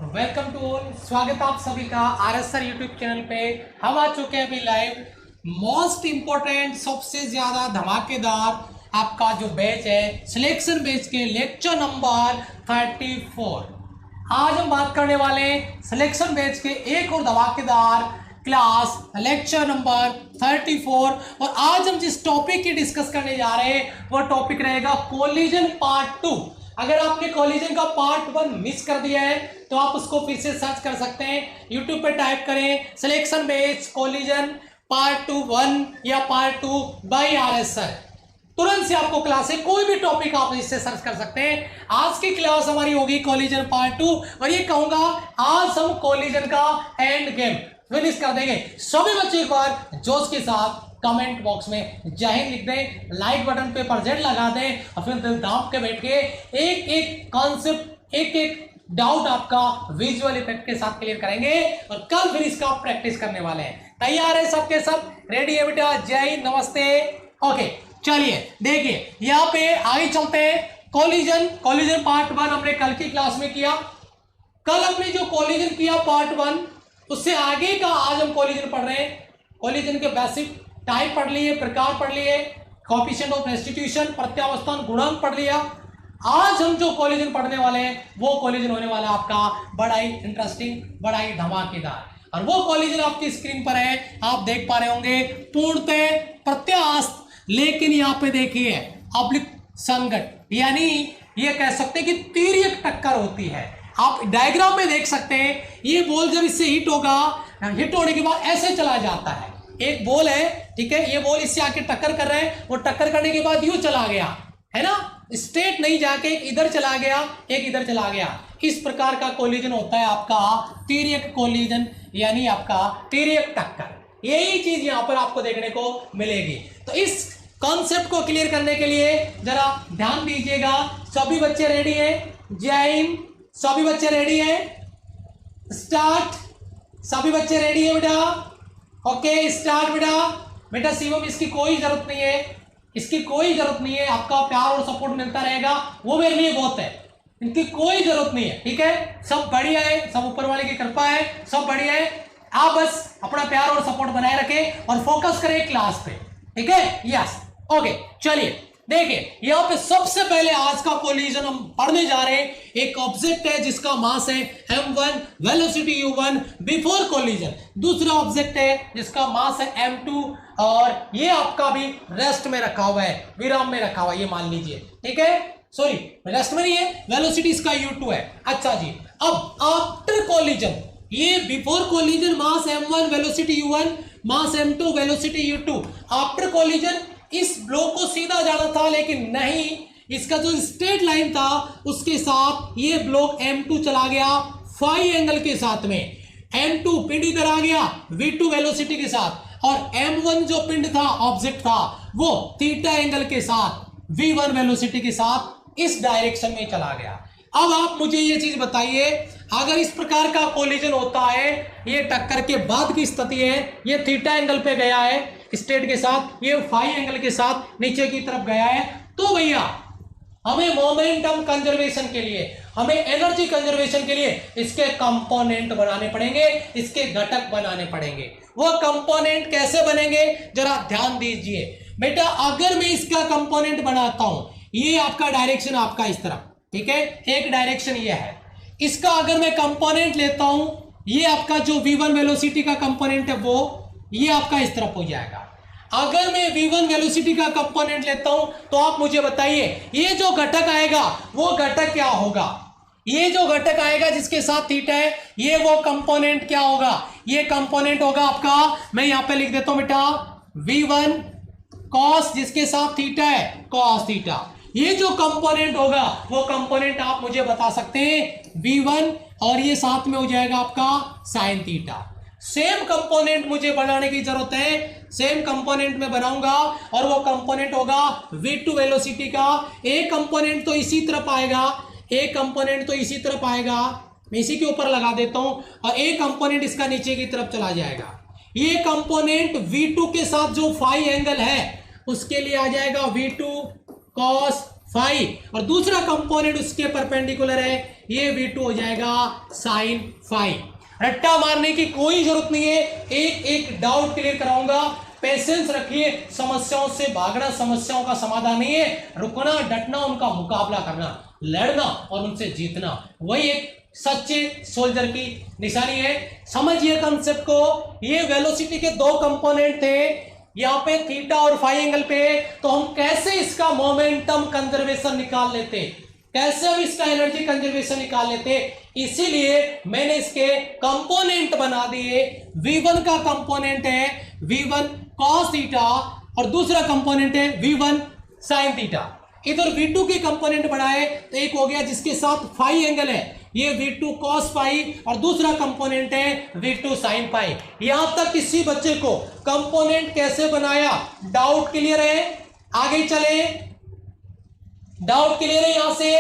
Welcome to all. स्वागत आप सभी का आरएसआर यूट्यूब चैनल पे। हम आ चुके हैं अभी लाइव। मोस्ट इंपॉर्टेंट, सबसे ज्यादा धमाकेदार आपका जो बैच है सिलेक्शन बैच के लेक्चर नंबर 34। आज हम बात करने वाले हैं सिलेक्शन बैच के एक और धमाकेदार क्लास लेक्चर नंबर 34। और आज हम जिस टॉपिक की डिस्कस करने जा रहे हैं वो टॉपिक रहेगा कोलिजन पार्ट 2। अगर आपने कोलिजन का पार्ट 1 मिस कर दिया है तो आप उसको फिर से सर्च कर सकते हैं। यूट्यूब पे टाइप करें सिलेक्शन बेस कोलिजन पार्ट 1 या पार्ट 2 बाय आरएसआर। तुरंत से आपको क्लास है, कोई भी टॉपिक आप इससे सर्च कर सकते हैं। आज की क्लास हमारी होगी कोलिजन पार्ट 2 और ये कहूंगा आज हम कोलिजन का एंड गेम फिनिश कर देंगे। सभी बच्चे एक बार जोश के साथ कमेंट बॉक्स में जय हिंद लिख दें, लाइक बटन पे परजेंट लगा दें और फिर दिल दाम के बैठ के एक एक कॉन्सेप्ट, एक एक डाउट आपका विजुअल इफेक्ट के साथ क्लियर करेंगे और कल फिर इसका प्रैक्टिस करने वाले हैं। तैयार है सबके सब? रेडी है बेटा? जय हिंद, नमस्ते। ओके चलिए देखिए यहाँ पे आगे चलते हैं। कोलिजन पार्ट 1 हमने कल की क्लास में किया। कल हमने जो कोलिजन किया पार्ट 1 उससे आगे का आज हम कोलिजन पढ़ रहे हैं। कोलिजन के बेसिक टाइप पढ़ लिए, प्रकार पढ़ लिए, कोएफिशिएंट ऑफ रेस्टिट्यूशन, प्रत्यावस्थान गुणांक पढ़ लिया। आज हम जो कोलिजन पढ़ने वाले हैं वो कोलिजन होने वाला आपका बड़ा ही इंटरेस्टिंग, बड़ा ही धमाकेदार। और वो कोलिजन आपकी स्क्रीन पर है, आप देख पा रहे होंगे। पूर्णतः प्रत्यास्थ, लेकिन यहाँ पे देखिए अब्लिक संगत, यानी ये कह सकते हैं कि तिर्यक टक्कर होती है। आप डायग्राम में देख सकते हैं ये बॉल जब इससे हिट होगा, हिट होने के बाद ऐसे चला जाता है। एक बॉल है, ठीक है, ये बॉल इससे आके टक्कर कर रहे हैं, वो टक्कर करने के बाद यूं चला गया, है ना, स्ट्रेट नहीं जाके इधर चला गया, एक इधर चला गया। इस प्रकार का कोलिजन होता है आपका तिर्यक कोलिजन, यानी आपका तिर्यक टक्कर। यही चीज यहां पर आपको देखने को मिलेगी। तो इस कॉन्सेप्ट को क्लियर करने के लिए जरा ध्यान दीजिएगा। सभी बच्चे रेडी हैं? जय हिंद। सभी बच्चे रेडी हैं? स्टार्ट। सभी बच्चे रेडी है बेटा? ओके स्टार्ट बेटा शिवम, इसकी कोई जरूरत नहीं है, इसकी कोई जरूरत नहीं है। आपका प्यार और सपोर्ट मिलता रहेगा, वो मेरे लिए बहुत है। इनकी कोई जरूरत नहीं है, ठीक है। सब बढ़िया है, सब ऊपर वाले की कृपा है, सब बढ़िया है। आप बस अपना प्यार और सपोर्ट बनाए रखें और फोकस करें क्लास पे, ठीक है। यस ओके चलिए देखिए यहाँ पे सबसे पहले आज का कोलिजन हम पढ़ने जा रहे हैं। एक ऑब्जेक्ट है जिसका मास है m1, velocity u1 before collision. दूसरा ऑब्जेक्ट है जिसका मास है m2 और ये आपका भी रेस्ट में रखा हुआ है, विराम में रखा हुआ है, ये मान लीजिए, ठीक है। सॉरी रेस्ट में नहीं है, वेलोसिटी इसका u2 है। अच्छा जी, अब आफ्टर कोलिजन, ये बिफोर कोलिजन मास m1, वेलोसिटी u1, मास m2, velocity u2। After collision इस ब्लॉक को सीधा जाना था, लेकिन नहीं, इसका जो स्ट्रेट लाइन था उसके साथ ये ब्लॉक m2 चला गया फाई एंगल के साथ में। m2 पिंड इधर आ गया v2 वेलोसिटी के साथ, और m1 जो पिंड था, ऑब्जेक्ट था, वो थीटा एंगल के साथ v1 वेलोसिटी के साथ इस डायरेक्शन में चला गया। अब आप मुझे ये चीज बताइए, अगर इस प्रकार का कोलिजन होता है, ये टक्कर के बाद की स्थिति है, ये थीटा एंगल पे गया है स्ट्रेट के साथ, ये फाई एंगल के साथ नीचे की तरफ गया है, तो भैया हमें मोमेंटम कंजर्वेशन के लिए, हमें एनर्जी कंजर्वेशन के लिए इसके कंपोनेंट बनाने पड़ेंगे, इसके घटक बनाने पड़ेंगे। वो कंपोनेंट कैसे बनेंगे जरा ध्यान दीजिए बेटा। अगर मैं इसका कंपोनेंट बनाता हूं, ये आपका डायरेक्शन आपका इस तरफ, ठीक है, एक डायरेक्शन ये है। इसका अगर मैं कंपोनेंट लेता हूं, ये आपका जो v1 वेलोसिटी का कंपोनेंट है वो ये आपका इस तरफ हो जाएगा। अगर मैं v1 वेलोसिटी का कंपोनेंट लेता हूं तो आप मुझे बताइए ये जो घटक आएगा वो घटक क्या होगा। ये जो घटक आएगा जिसके साथ थीटा है, ये वो कंपोनेंट क्या होगा, ये कंपोनेंट होगा आपका, मैं यहां पे लिख देता हूं बेटा, v1 cos, जिसके साथ थीटा है cos थीटा। ये जो कंपोनेंट होगा वो कंपोनेंट आप मुझे बता सकते हैं v1, और ये साथ में हो जाएगा आपका sin थीटा। सेम कंपोनेंट मुझे बनाने की जरूरत है, सेम कंपोनेंट में बनाऊंगा, और वो कंपोनेंट होगा v2 वेलोसिटी का। एक कंपोनेंट तो इसी तरफ आएगा, एक कंपोनेंट तो इसी तरफ आएगा, मैं इसी के ऊपर लगा देता हूं, और एक कंपोनेंट इसका नीचे की तरफ चला जाएगा। ये कंपोनेंट v2 के साथ जो फाई एंगल है उसके लिए आ जाएगा v2 cos फाई, और दूसरा कंपोनेंट उसके परपेंडिकुलर है, ये V2 हो जाएगा साइन फाई। रट्टा मारने की कोई जरूरत नहीं है, एक एक डाउट क्लियर कराऊंगा, पेशेंस रखिए, समस्याओं से भागना समस्याओं का समाधान नहीं है, रुकना डटना उनका मुकाबला करना, लड़ना और उनसे जीतना, वही एक सच्चे सोल्जर की निशानी है। समझिए कंसेप्ट को। ये वेलोसिटी के दो कंपोनेंट थे, यहाँ पे थीटा और फाई एंगल पे, तो हम कैसे इसका मोमेंटम कंजर्वेशन निकाल लेते, कैसे हम इसका एनर्जी कंजर्वेशन निकाल लेते, इसीलिए मैंने इसके कंपोनेंट बना दिए। V1 का कंपोनेंट है V1 cos थीटा और दूसरा कंपोनेंट है V1 sin थीटा। इधर V2 के कंपोनेंट बनाए तो एक हो गया जिसके साथ फाई एंगल है, ये V2 cos फाई और दूसरा कंपोनेंट है V2 sin फाई। यहां तक किसी बच्चे को कंपोनेंट कैसे बनाया डाउट क्लियर है? आगे चले, डाउट क्लियर है यहां से?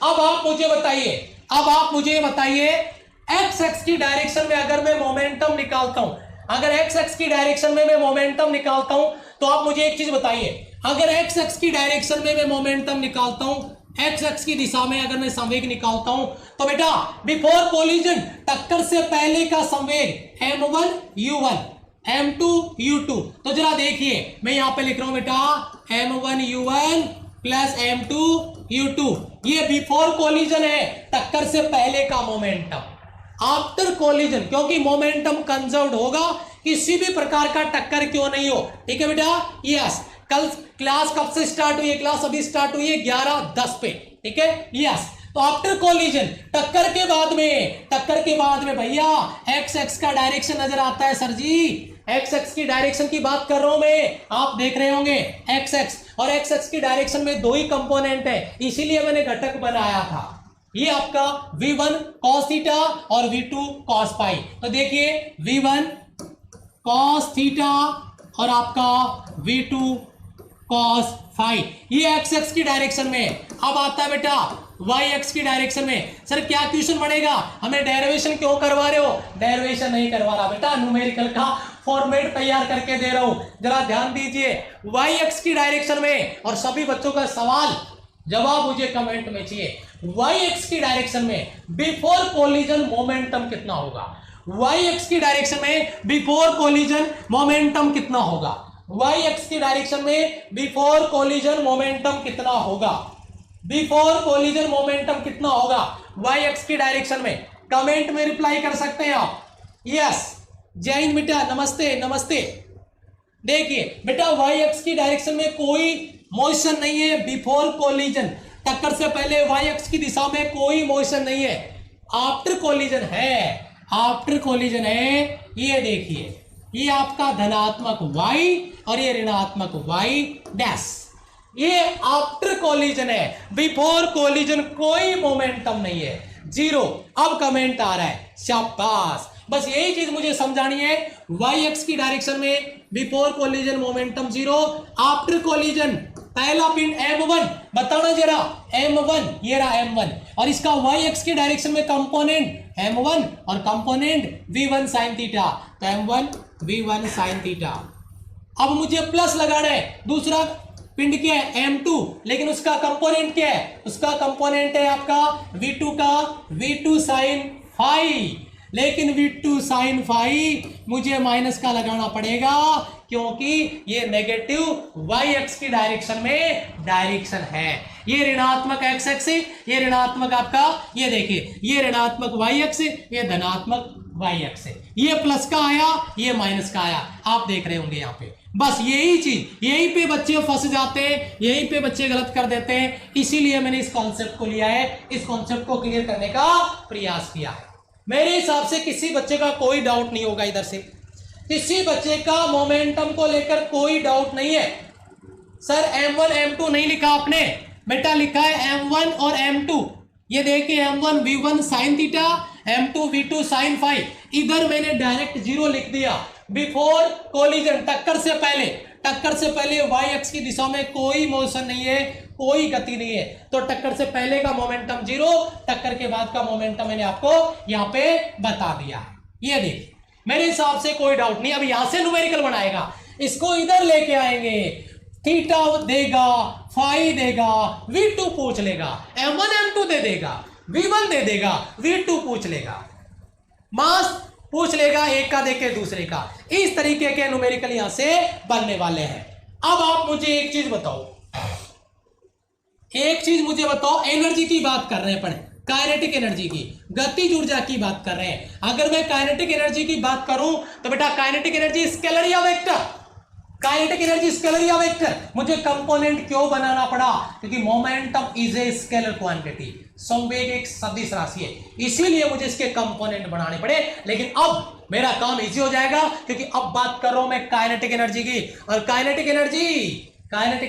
अब आप मुझे बताइए एक्स एक्स की डायरेक्शन में अगर मैं मोमेंटम निकालता हूं, अगर एक्स एक्स की डायरेक्शन में मैं मोमेंटम निकालता हूं तो आप मुझे एक चीज बताइए, अगर एक्स एक्स की डायरेक्शन में मैं मोमेंटम निकालता हूं, एक्स एक्स की दिशा में अगर मैं संवेग निकालता हूं तो बेटा बिफोर कोलिजन टक्कर से पहले का संवेग m1 u1 m2 u2। तो जरा देखिए मैं यहां पे लिख रहा हूं बेटा m1 u1 plus m2 u2, ये बिफोर कोलिजन है, टक्कर से पहले का मोमेंटम। आफ्टर कोलिजन क्योंकि मोमेंटम कंजर्व्ड होगा, किसी भी प्रकार का टक्कर क्यों नहीं हो, ठीक है बेटा? यस। कल क्लास कब से स्टार्ट हुई है? क्लास अभी स्टार्ट हुई है 11:10 पे, ठीक है? यस। तो आफ्टर कोलिजन टक्कर के बाद में भैया एक्स एक्स का डायरेक्शन नजर आता है सर जी, एक्स एक्स की डायरेक्शन की बात कर रहा हूं मैं, आप देख रहे होंगे एक्स एक्स, और एक्स एक्स की डायरेक्शन में दो ही कंपोनेंट है, इसीलिए मैंने घटक बनाया था। ये आपका V1 cos थीटा और V2 cos फाई। तो देखिए V1 cos थीटा और आपका V2 cos फाई, ये एक्स एक्स की डायरेक्शन में। अब आता है बेटा वाई एक्स की डायरेक्शन में। सर क्या क्वेश्चन बनेगा, हमें डेरिवेशन क्यों करवा रहे हो? डेरिवेशन नहीं करवा रहा बेटा, न्यूमेरिकल का फॉर्मेट तैयार करके दे रहा हूं, जरा ध्यान दीजिए। वाई एक्स की डायरेक्शन में, और सभी बच्चों का सवाल जवाब मुझे कमेंट में चाहिए, वाई एक्स की डायरेक्शन में बिफोर कोलिजन मोमेंटम कितना होगा? वाई एक्स की डायरेक्शन में बिफोर कोलिजन मोमेंटम कितना होगा? वाई एक्स की डायरेक्शन में बिफोर कोलिजन मोमेंटम कितना होगा? बिफोर कोलिजन मोमेंटम कितना होगा वाई एक्स की डायरेक्शन में? कमेंट में रिप्लाई कर सकते हैं आप। यस, जय हिंद बेटा, नमस्ते नमस्ते। देखिए बेटा वाई एक्स की डायरेक्शन में कोई मोशन नहीं है बिफोर कोलिजन, टक्कर से पहले वाई एक्स की दिशा में कोई मोशन नहीं है। आफ्टर कोलिजन है, आफ्टर कोलिजन है। ये देखिए ये आपका धनात्मक y और ये ऋणात्मक y डैश, ये आफ्टर कोलिजन है, बिफोर कोलिजन कोई मोमेंटम नहीं है, जीरो। अब कमेंट आ रहा है, शाबाश। बस यही चीज मुझे समझानी है, वाई एक्स की डायरेक्शन में before collision momentum zero, after collision पहला पिंड m1 बताना जरा, m1 ये रहा m1, और इसका वाई एक्स की डायरेक्शन में कंपोनेंट m1 और कंपोनेंट v1 sin थीटा, तो m1 v1 sin थीटा। अब मुझे प्लस लगाना है, दूसरा पिंड क्या है m2, लेकिन उसका कंपोनेंट क्या है? उसका कंपोनेंट है आपका v2 का v2 sin फाई, लेकिन v2 sin फाई मुझे माइनस का लगाना पड़ेगा क्योंकि ये नेगेटिव वाई एक्स की डायरेक्शन में डायरेक्शन है। ये ऋणात्मक एक्स एक्स है, ये ऋणात्मक आपका, ये देखिए ये ऋणात्मक वाई एक्स है, ये धनात्मक वाई एक्स है। ये प्लस का आया, ये माइनस का आया, आप देख रहे होंगे यहाँ पे। बस यही चीज, यहीं पे बच्चे फंस जाते हैं, यहीं पे बच्चे गलत कर देते हैं, इसीलिए मैंने इस कॉन्सेप्ट को लिया है, इस कॉन्सेप्ट को क्लियर करने का प्रयास किया है। मेरे हिसाब से किसी बच्चे का कोई डाउट नहीं होगा, इधर से किसी बच्चे का मोमेंटम को लेकर कोई डाउट नहीं है। सर m1 m2 नहीं लिखा आपने, बेटा लिखा है m1 और m2। ये देखिए m1 v1 sin theta, m2 v2 sin phi. इधर मैंने डायरेक्ट जीरो लिख दिया, बिफोर कोलिजन टक्कर से पहले, टक्कर से पहले वाई एक्स की दिशा में कोई मोशन नहीं है, कोई गति नहीं है, तो टक्कर से पहले का मोमेंटम जीरो, टक्कर के बाद का मोमेंटम मैंने आपको यहाँ पे बता दिया। ये देखिए मेरे हिसाब से कोई डाउट नहीं। अब यहां से न्यूमेरिकल बनाएगा, इसको इधर लेके आएंगे, थीटा देगा, फाई देगा, v2 पूछ लेगा, m1 m2 दे देगा, V1 दे देगा, V2 पूछ लेगा, मास पूछ लेगा, एक का देके दूसरे का। इस तरीके के न्यूमेरिकल यहां से बनने वाले हैं। अब आप मुझे एक चीज बताओ, एनर्जी की बात कर रहे हैं अपन, काइनेटिक एनर्जी की, गतिज ऊर्जा की बात कर रहे हैं। अगर मैं काइनेटिक एनर्जी की बात करूं तो बेटा काइनेटिक एनर्जी स्केलर या वेक्टर, काइनेटिक एनर्जी स्केलर या वेक्टर। मुझे कंपोनेंट क्यों बनाना पड़ा? क्योंकि momentum is a scalar quantity, संवेग एक सदिश राशि है, इसीलिए मुझे इसके कंपोनेंट बनाने पड़े। लेकिन अब मेरा काम इजी हो जाएगा, क्योंकि अब बात कर रहा हूं मैं काइनेटिक एनर्जी की, और kinetic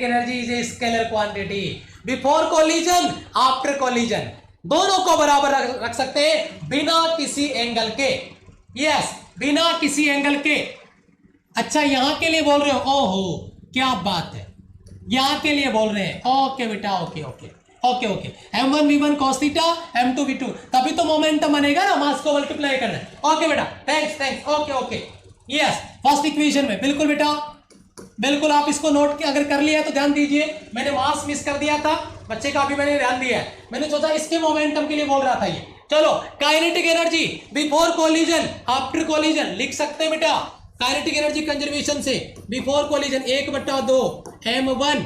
energy is a scalar quantity. Before collision, after collision, दोनों को बराबर रख सकते हैं बिना किसी एंगल के। यस, बिना किसी एंगल के। अच्छा, यहां के लिए बोल रहे हो? ओहो, क्या बात है, यहां के लिए बोल रहे हैं। ओके बेटा, okay okay okay okay. m1 v1 cos theta, m2 v2, तभी तो मोमेंटम बनेगा ना, मास को मल्टीप्लाई करना है। ओके बेटा, thanks, okay okay. Yes, first equation में बिल्कुल बेटा, बिल्कुल आप इसको नोट के अगर कर लिया तो ध्यान दीजिए। मैंने मास मिस कर दिया था बच्चे का, अभी मैंने ध्यान दिया है, मैंने सोचा इसके मोमेंटम के लिए बोल रहा था ये। चलो, kinetic energy before collision, after collision लिख सकते हैं बेटा। काइनेटिक एनर्जी कंजर्वेशन से before collision 1/2 m1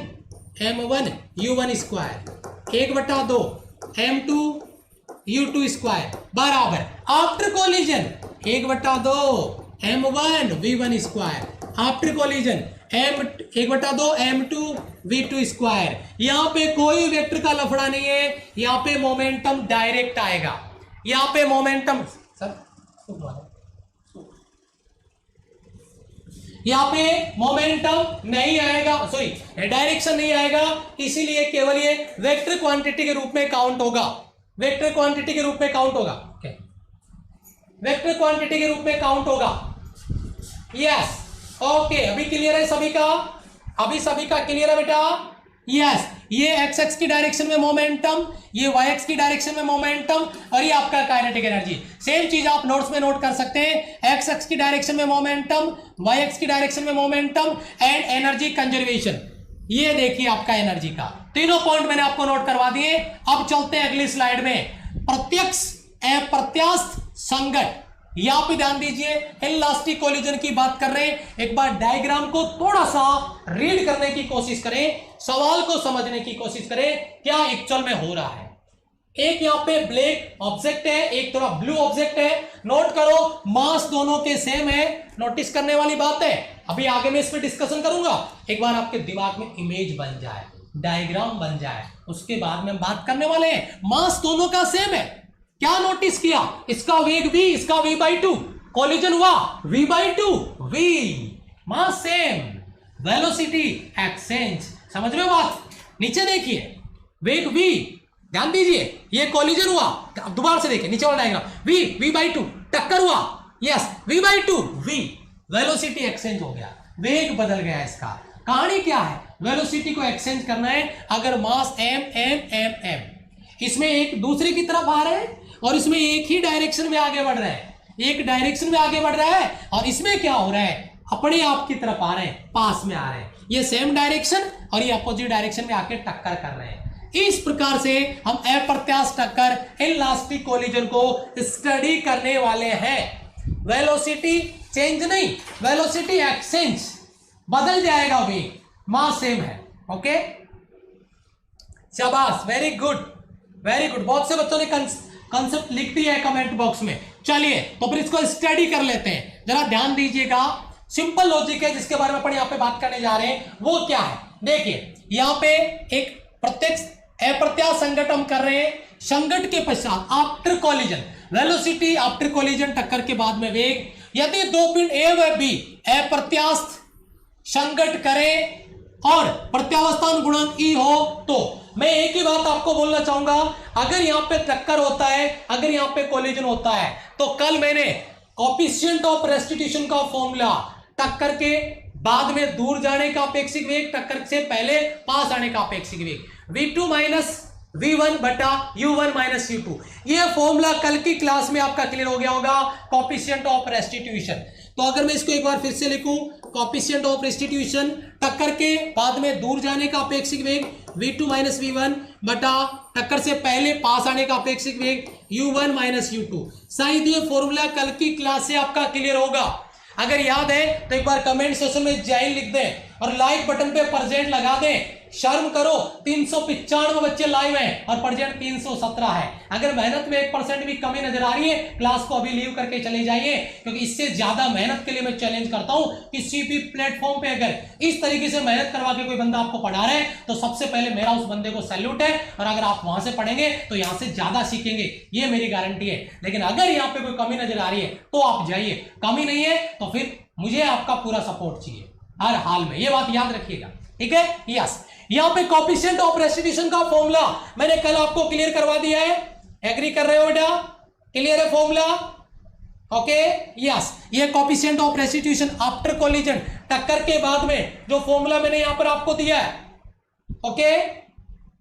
u1 square, 1/2 m2 u2 square बराबर after collision 1/2 m1 v1 square, after collision 1/2 m2 v2 square. यहां पे कोई वेक्टर का लफड़ा नहीं है, यहां पे मोमेंटम डायरेक्ट आएगा। यहां पे मोमेंटम यहां पे मोमेंटम नहीं आएगा, सॉरी डायरेक्शन नहीं आएगा, इसीलिए केवल ये वेक्टर क्वांटिटी के रूप में काउंट होगा, वेक्टर क्वांटिटी के रूप में काउंट होगा, वेक्टर क्वांटिटी के रूप में काउंट होगा। यस, ओके, अभी क्लियर है सभी का? अभी सभी का क्लियर है बेटा? यस, ये एक्स एक्स की डायरेक्शन में मोमेंटम, ये वाई एक्स की डायरेक्शन में मोमेंटम, और ये आपका काइनेटिक एनर्जी। सेम चीज आप नोट्स में नोट कर सकते हैं, एक्स एक्स की डायरेक्शन में मोमेंटम, वाई एक्स की डायरेक्शन में मोमेंटम एंड एनर्जी कंजर्वेशन। ये देखिए आपका एनर्जी का तीनों पॉइंट मैंने आपको नोट करवा दिए। अब चलते हैं अगली स्लाइड में, प्रत्यक्ष अप्रत्यास्थ संघट। यहां पे ध्यान दीजिए, इलास्टिक कोलिजन की बात कर रहे हैं। एक बार डायग्राम को थोड़ा सा रीड करने की कोशिश करें, सवाल को समझने की कोशिश करें, क्या एक्चुअल में हो रहा है। एक यहां पे ब्लैक ऑब्जेक्ट है, एक थोड़ा ब्लू ऑब्जेक्ट है। नोट करो, मास दोनों के सेम है, नोटिस करने वाली बात है। अभी आगे मैं इस पर डिस्कशन करूंगा, एक बार आपके दिमाग में इमेज बन जाए, डायग्राम बन जाए, उसके बाद में बात करने वाले हैं। मास दोनों का सेम है, क्या नोटिस किया? इसका वेग v, इसका v/2, कोलिजन हुआ v/2, v, mass same, velocity exchange. समझ रहे हो बात? नीचे देखिए, वेग v, ध्यान दीजिए, ये कोलिजन हुआ, अब दोबारा से देखिए नीचे वाला डायग्राम, v/2 टक्कर हुआ, yes v/2, v, velocity exchange हो गया, वेग बदल गया। इसका कहानी क्या है? वेलोसिटी को एक्सचेंज करना है। अगर मास m, इसमें एक दूसरे की तरफ आ रहे हैं और इसमें एक ही डायरेक्शन में आगे बढ़ रहे हैं, एक डायरेक्शन में आगे बढ़ रहा है, और इसमें क्या हो रहा है? अपने आप की तरफ आ रहे हैं, पास में आ रहे हैं। ये सेम डायरेक्शन और ये अपोजिट डायरेक्शन में आके टक्कर कर रहे हैं। इस प्रकार से हम अप्रत्यास्थ टक्कर, इलास्टिक कोलिजन को स्टडी करने वाले हैं। वेलोसिटी चेंज नहीं, वेलोसिटी एक्सचेंज, बदल जाएगा वेग, मास सेम है। ओके, शाबाश, वेरी गुड वेरी गुड। बहुत से बच्चों ने कंसेप्ट लिख दिया है कमेंट बॉक्स में। चलिए तो फिर इसको स्टडी कर लेते हैं, जरा ध्यान दीजिएगा। सिंपल लॉजिक है जिसके बारे में अपन यहां पे बात करने जा रहे हैं, वो क्या है? देखिए, यहां पे एक प्रत्यक्ष अप्रत्यास्थ संघट हम कर रहे हैं। संघट के पश्चात after collision velocity, after collision टक्कर के बाद में वेग। यदि दो पिंड ए व बी अप्रत्यास्थ संघट करें और प्रत्यावस्थान गुणांक ई हो, तो मैं एक ही बात आपको बोलना चाहूंगा, अगर यहां पे टक्कर होता है, अगर यहां पे कोलिजन होता है, तो कल मैंने कोएफिशिएंट ऑफ रेस्टिट्यूशन का फॉर्मूला, टक्कर के बाद में दूर जाने का अपेक्षित वेग, टक्कर से पहले पास आने का अपेक्षित वेग, v2 माइनस v1 बटा u1 माइनस u2, ये फॉर्मूला कल की क्लास में आपका क्लियर हो गया होगा, कोएफिशिएंट ऑफ रेस्टिट्यूशन। तो अगर मैं इसको एक बार फिर से लिखूं, कोएफिशिएंट ऑफ रेस्टिट्यूशन, टक्कर के बाद में दूर जाने का अपेक्षित वेग v2 माइनस v1 बटा टक्कर से पहले पास आने का अपेक्षित वेग u1 माइनस u2। शायद ये फॉर्मूला कल की क्लास से आपका क्लियर होगा। अगर याद है तो एक बार कमेंट सेक्शन में जय लिख दें और लाइक बटन पे परसेंट लगा दें। शर्म करो, 395 बच्चे लाइव हैं और परसेंट 317 है। अगर मेहनत में 1% भी कमी नजर आ रही है, क्लास को अभी लीव करके चले जाइए, क्योंकि इससे ज्यादा मेहनत के लिए मैं चैलेंज करता हूं। किसी भी प्लेटफॉर्म पे अगर इस तरीके से मेहनत करवा के कोई बंदा आपको पढ़ा रहा है तो सबसे पहले मेरा उस बंदे को सैल्यूट है। और अगर आप वहां से पढ़ेंगे तो यहां से ज्यादा सीखेंगे, ये मेरी गारंटी है। लेकिन अगर यहाँ पे कोई कमी नजर आ रही है तो आप जाइए, कमी नहीं है तो फिर मुझे आपका पूरा सपोर्ट चाहिए हर हाल में, ये बात याद रखिएगा, ठीक है। यस, यहां पे कोएफिशिएंट ऑफ रेस्टिट्यूशन का फॉर्मूला मैंने कल आपको क्लियर करवा दिया है। एग्री कर रहे हो बेटा? क्लियर है फॉर्मूला? ओके, यस, ये coefficient of restitution after collision, टक्कर के बाद में जो फॉर्मूला मैंने यहां पर आपको दिया है। ओके,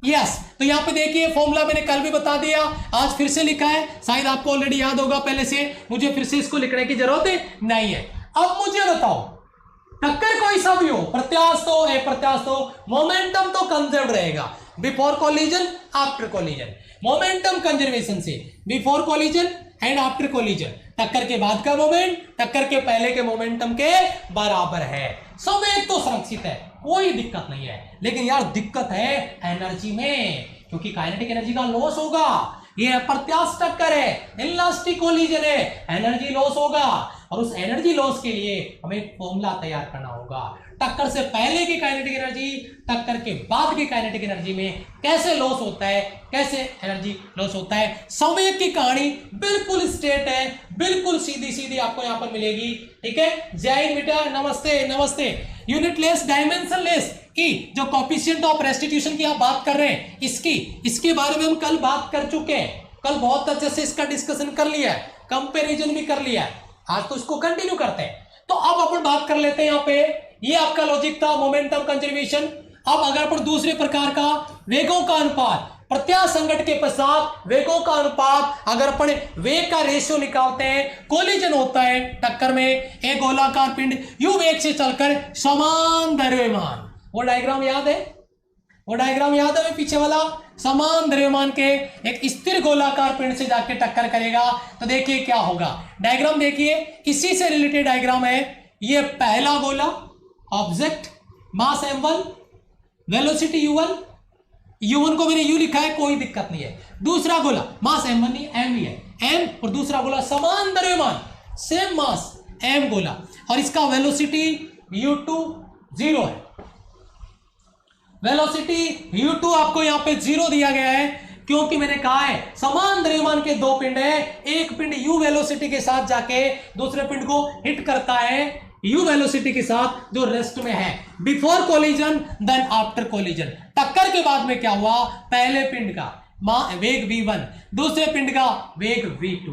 यस, तो यहां पे देखिए फॉर्मूला मैंने कल भी बता दिया, आज फिर से लिखा है, शायद आपको ऑलरेडी याद होगा पहले से, मुझे फिर से इसको लिखने की जरूरत नहीं है। अब मुझे बताओ, टक्कर कोई सा भी हो, प्रत्यास्थ हो, अप्रत्यास्थ हो, मोमेंटम तो कंजर्व रहेगा before collision after collision. Momentum conservation से before collision and after collision, टक्कर के बाद का मोमेंट टक्कर के पहले के मोमेंटम के बराबर है। संवेग तो संरक्षित है, कोई दिक्कत नहीं है। लेकिन यार दिक्कत है एनर्जी में, क्योंकि काइनेटिक एनर्जी का लॉस होगा। ये अप्रत्यास्थ टक्कर है, इनलास्टिक कोलिजन है, एनर्जी लॉस होगा। और उस एनर्जी लॉस के लिए हमें एक फॉर्मूला तैयार करना होगा। टक्कर से पहले की काइनेटिक एनर्जी, टक्कर के बाद की काइनेटिक एनर्जी में कैसे लॉस होता है, कैसे एनर्जी लॉस होता है। संवेग की कहानी बिल्कुल स्ट्रेट है, बिल्कुल सीधी सीधी आपको यहां पर मिलेगी, ठीक है। जय हिंद बेटा, नमस्ते नमस्ते। यूनिटलेस डायमेंशनलेस की जो कोएफिशिएंट ऑफ रेस्टिट्यूशन की आप बात कर रहे हैं, इसके बारे में हम कल बात कर चुके हैं। कल बहुत अच्छे से इसका डिस्कशन कर लिया है, कंपैरिजन भी कर लिया है। आज तो इसको कंटिन्यू करते हैं। तो अब अपन बात कर लेते हैं यहाँ पे, ये आपका लॉजिक था मोमेंटम कंजर्वेशन। अब अगर अपन दूसरे प्रकार का वेगों का अनुपात, प्रत्यासंगत के पश्चात वेगों का अनुपात, अगर अपन वेग का रेशियो निकालते हैं, कोलिजन होता है टक्कर में, एक गोलाकार पिंड यू वेग से चलकर समान द्रव्यमान, वो डायग्राम याद है? वो डायग्राम याद है पीछे वाला? समान द्रव्यमान के एक स्थिर गोलाकार पिंड से जाके टक्कर करेगा तो देखिए क्या होगा। डायग्राम देखिए, इसी से रिलेटेड डायग्राम है। ये पहला गोला, ऑब्जेक्ट, मास m1, वेलोसिटी u1 को मैंने u लिखा है, कोई दिक्कत नहीं है। दूसरा गोला, मास m1 नहीं m ही है, m, और दूसरा गोला समान द्रव्यमान, सेम मास m गोला, और इसका वेलोसिटी u2 0 है। वेलोसिटी u2 आपको यहां पे 0 दिया गया है, क्योंकि मैंने कहा है समान द्रव्यमान के दो पिंड है, एक पिंड u वेलोसिटी के साथ जाके दूसरे पिंड को हिट करता है u वेलोसिटी के साथ जो रेस्ट में है। Before collision then after collision, टक्कर के बाद में क्या हुआ, पहले पिंड का वेग v1, दूसरे पिंड का वेग v2।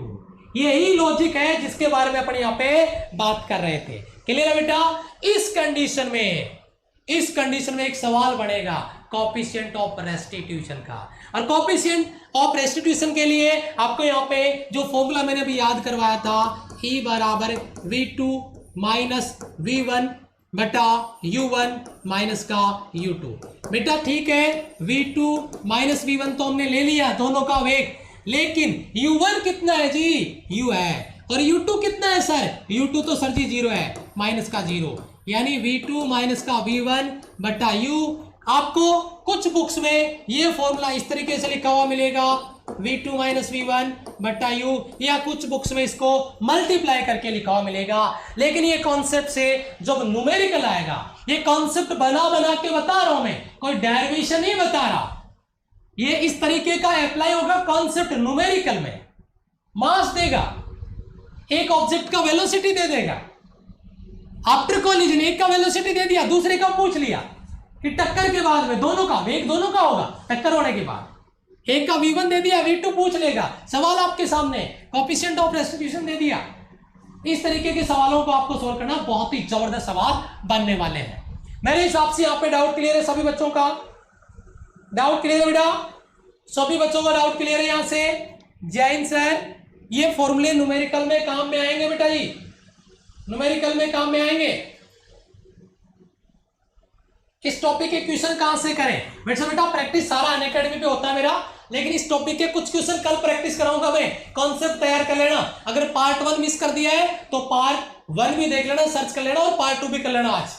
यही लॉजिक है जिसके बारे में अपन यहां पे बात कर रहे थे। क्लियर है बेटा? इस कंडीशन में एक सवाल बनेगा कोएफिशिएंट ऑफ रेस्टिट्यूशन का। और कोएफिशिएंट ऑफ रेस्टिट्यूशन के लिए आपको यहाँ पे जो फॉर्मूला मैंने अभी याद करवाया था, E बराबर v2 माइनस v1 बटा u1 माइनस का u2। बेटा ठीक है, v2 माइनस v1 तो हमने ले लिया, दोनों का वेग, लेकिन u1 कितना है जी? u है, और u2 कितना है सर? u2 तो सर जी 0 है, माइनस का 0, यानी v2 माइनस का v1 बटा u। आपको कुछ बुक्स में ये फॉर्मूला इस तरीके से लिखा हुआ मिलेगा, v2 माइनस v1 बटा u, या कुछ बुक्स में इसको मल्टीप्लाई करके लिखा हुआ मिलेगा। लेकिन ये कॉन्सेप्ट से जब न्यूमेरिकल आएगा, ये कॉन्सेप्ट बना बना के बता रहा हूं मैं, कोई डेरिवेशन नहीं बता रहा, ये इस तरीके का अप्लाई होगा कॉन्सेप्ट न्यूमेरिकल में। मास देगा, एक ऑब्जेक्ट का वेलोसिटी दे देगा, आफ्टर कोलिजन एक का वेलोसिटी दे दिया, दूसरे का पूछ लिया कि टक्कर के बाद में दोनों का वेग दोनों का होगा टक्कर होने के बाद, एक का v1 दे दिया, v2 पूछ लेगा, सवाल आपके सामने, कोएफिशिएंट ऑफ रेस्टिट्यूशन दे दिया। इस तरीके के सवालों को आपको सोल्व करना बहुत ही जबरदस्त सवाल बनने वाले हैं। मेरे हिसाब से यहाँ पे डाउट क्लियर है सभी बच्चों का? डाउट क्लियर है बेटा? सभी बच्चों का डाउट क्लियर है यहां से? जय हिंद सर। ये फॉर्मूले न्यूमेरिकल में काम में आएंगे बेटा जी, न्यूमेरिकल में काम में आएंगे। इस टॉपिक के क्वेश्चन कहां से करें बेटा, प्रैक्टिस सारा अनअकैडमी पे होता है मेरा, लेकिन इस टॉपिक के कुछ क्वेश्चन कल प्रैक्टिस कराऊंगा मैं, कॉन्सेप्ट तैयार कर लेना। अगर पार्ट 1 मिस कर दिया है तो पार्ट 1 भी देख लेना, सर्च कर लेना, और पार्ट 2 भी कर लेना। आज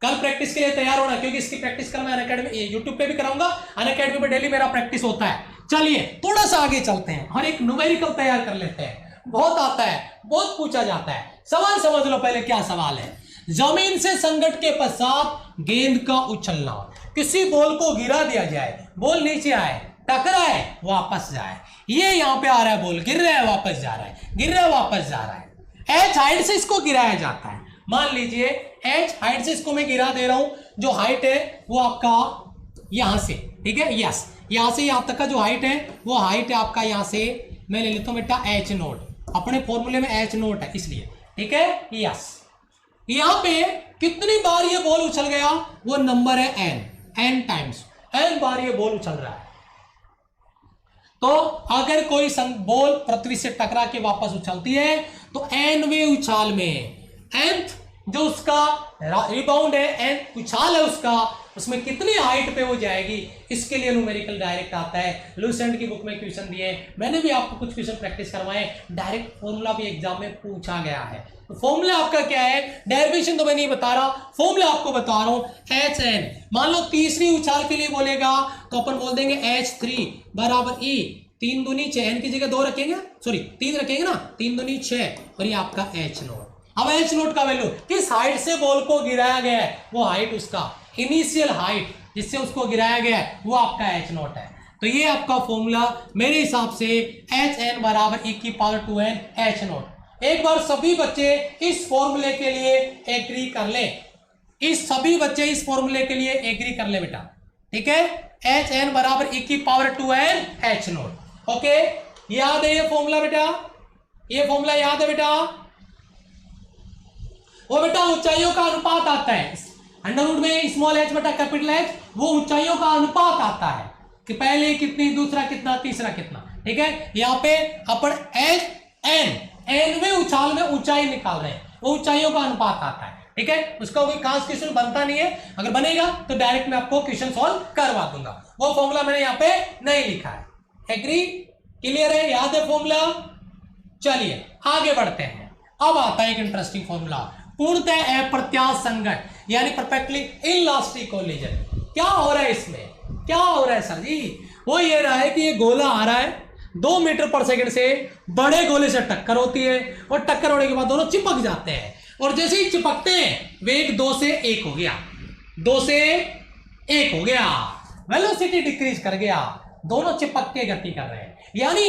कल प्रैक्टिस के लिए तैयार होना, क्योंकि इसकी प्रैक्टिस कल मैं अनअकैडमी यूट्यूब पे भी कराऊंगा, अनअकैडमी पे डेली मेरा प्रैक्टिस होता है। चलिए थोड़ा सा आगे चलते हैं और एक न्यूमेरिकल तैयार कर लेते हैं। बहुत आता है, बहुत पूछा जाता है। सवाल समझ लो पहले, क्या सवाल है। जमीन से संघट के पश्चात गेंद का उछलना, किसी बॉल को गिरा दिया जाए, बॉल नीचे आए, टकराए, वापस जाए। ये यहां पे आ रहा है, बॉल गिर रहा है, वापस जा रहा है, गिर रहा है, वापस जा रहा है। एच हाइट से इसको गिराया जाता है। मान लीजिए एच हाइट से इसको मैं गिरा दे रहा हूं, जो हाइट है वो आपका यहां से, ठीक है, यस, यहां से यहां तक का जो हाइट है वो हाइट है आपका, यहां से मैं ले लेता हूं बेटा एच नोट, अपने फॉर्मूले में एच नोट है इसलिए, ठीक है, यस। यहां पे कितनी बार ये बॉल उछल गया, वो नंबर है एन टाइम्स, एन बार ये बॉल उछल रहा है। तो अगर कोई बॉल पृथ्वी से टकरा के वापस उछलती है तो एनवे उछाल में nth जो उसका रिबाउंड है, एन उछाल है उसका, उसमें कितनी हाइट पे वो जाएगी, इसके लिए न्यूमेरिकल डायरेक्ट आता है। लूसेंट की बुक में क्वेश्चन दिए, मैंने भी आपको कुछ क्वेश्चन प्रैक्टिस करवाए, डायरेक्ट फॉर्मूला भी एग्जाम में पूछा गया है। तो फॉर्मूला आपका क्या है, डेरिवेशन तो मैं नहीं बता रहा, फॉर्मूला आपको बता रहा हूं। एच एन, मान लो तीसरी उछाल के लिए बोलेगा तो अपन बोल देंगे H3 बराबर E, 3 दूनी 6, एन की जगह 2 रखेंगे, सॉरी 3 रखेंगे ना, 3 दूनी 6, और ये आपका एच नोट। अब एच नोट का वैल्यू, किस हाइट से बॉल को गिराया गया है, वो हाइट उसका इनिशियल हाइट जिससे उसको गिराया गया है वो आपका एच नोट है। तो ये आपका फॉर्मूला मेरे हिसाब से एच एन बराबर e⁻²n एच नोट। एक बार सभी बच्चे इस फॉर्मूले के लिए एग्री कर ले, इस सभी बच्चे इस फॉर्मूले के लिए एग्री कर ले बेटा, ठीक है, एच एन बराबर e⁻²n एच नोट। ओके, याद है ये फॉर्मूला बेटा, ये फॉर्मूला याद है बेटा। वो बेटा ऊंचाइयों का अनुपात आता है, अंडर रूट में स्मॉल एच बटा कैपिटल एच, वो ऊंचाइयों का अनुपात आता है कि पहले कितनी, दूसरा कितना, तीसरा कितना, ठीक है। यहाँ पे अपन एच एन में उछाल में ऊंचाई निकाल रहे हैं, वो ऊंचाइयों का अनुपात आता है, ठीक है। उसका कोई खास क्वेश्चन बनता नहीं है, अगर बनेगा तो डायरेक्ट मैं आपको क्वेश्चन सॉल्व करवा दूंगा। वो फॉर्मूला मैंने यहाँ पे नहीं लिखा है, एग्री, क्लियर है, याद है फॉर्मूला। चलिए आगे बढ़ते हैं। अब आता है एक इंटरेस्टिंग फॉर्मूला, पूर्णतः अप्रत्यास्थ संघट, यानी परफेक्टली इनलास्टिक कोलिजन। क्या हो रहा है इसमें, क्या हो रहा है सर जी, वो ये रहा है कि ये गोला आ रहा है 2 मीटर पर सेकंड से, बड़े गोले से टक्कर होती है, और टक्कर होने के बाद दोनों चिपक जाते हैं, और जैसे ही चिपकते हैं वेग 2 से 1 हो गया, 2 से 1 हो गया, वेलोसिटी डिक्रीज कर गया, दोनों चिपक के गति कर रहे हैं। यानी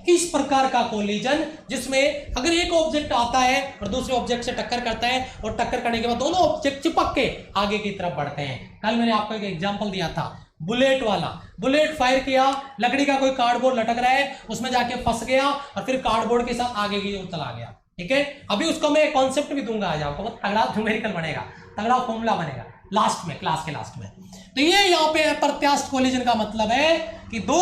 इस प्रकार का कोलिजन जिसमें अगर एक ऑब्जेक्ट आता है और दूसरे ऑब्जेक्ट से टक्कर करता है, और टक्कर करने के बाद दोनों ऑब्जेक्ट चिपक के आगे की तरफ बढ़ते हैं। कल मैंने आपको एक एग्जांपल दिया था बुलेट वाला, बुलेट फायर किया, लकड़ी का कोई कार्डबोर्ड लटक रहा है, उसमें जाके फंस गया और फिर कार्डबोर्ड के साथ आगे की ओर चला गया, ठीक है। अभी उसको मैं कॉन्सेप्ट भी दूंगा आज आपको, बहुत तगड़ा न्यूमेरिकल बनेगा, तगड़ा फॉर्मूला बनेगा लास्ट में, क्लास के लास्ट में। तो ये यहाँ पे अप्रत्यास्थ कोलिजन का मतलब है कि दो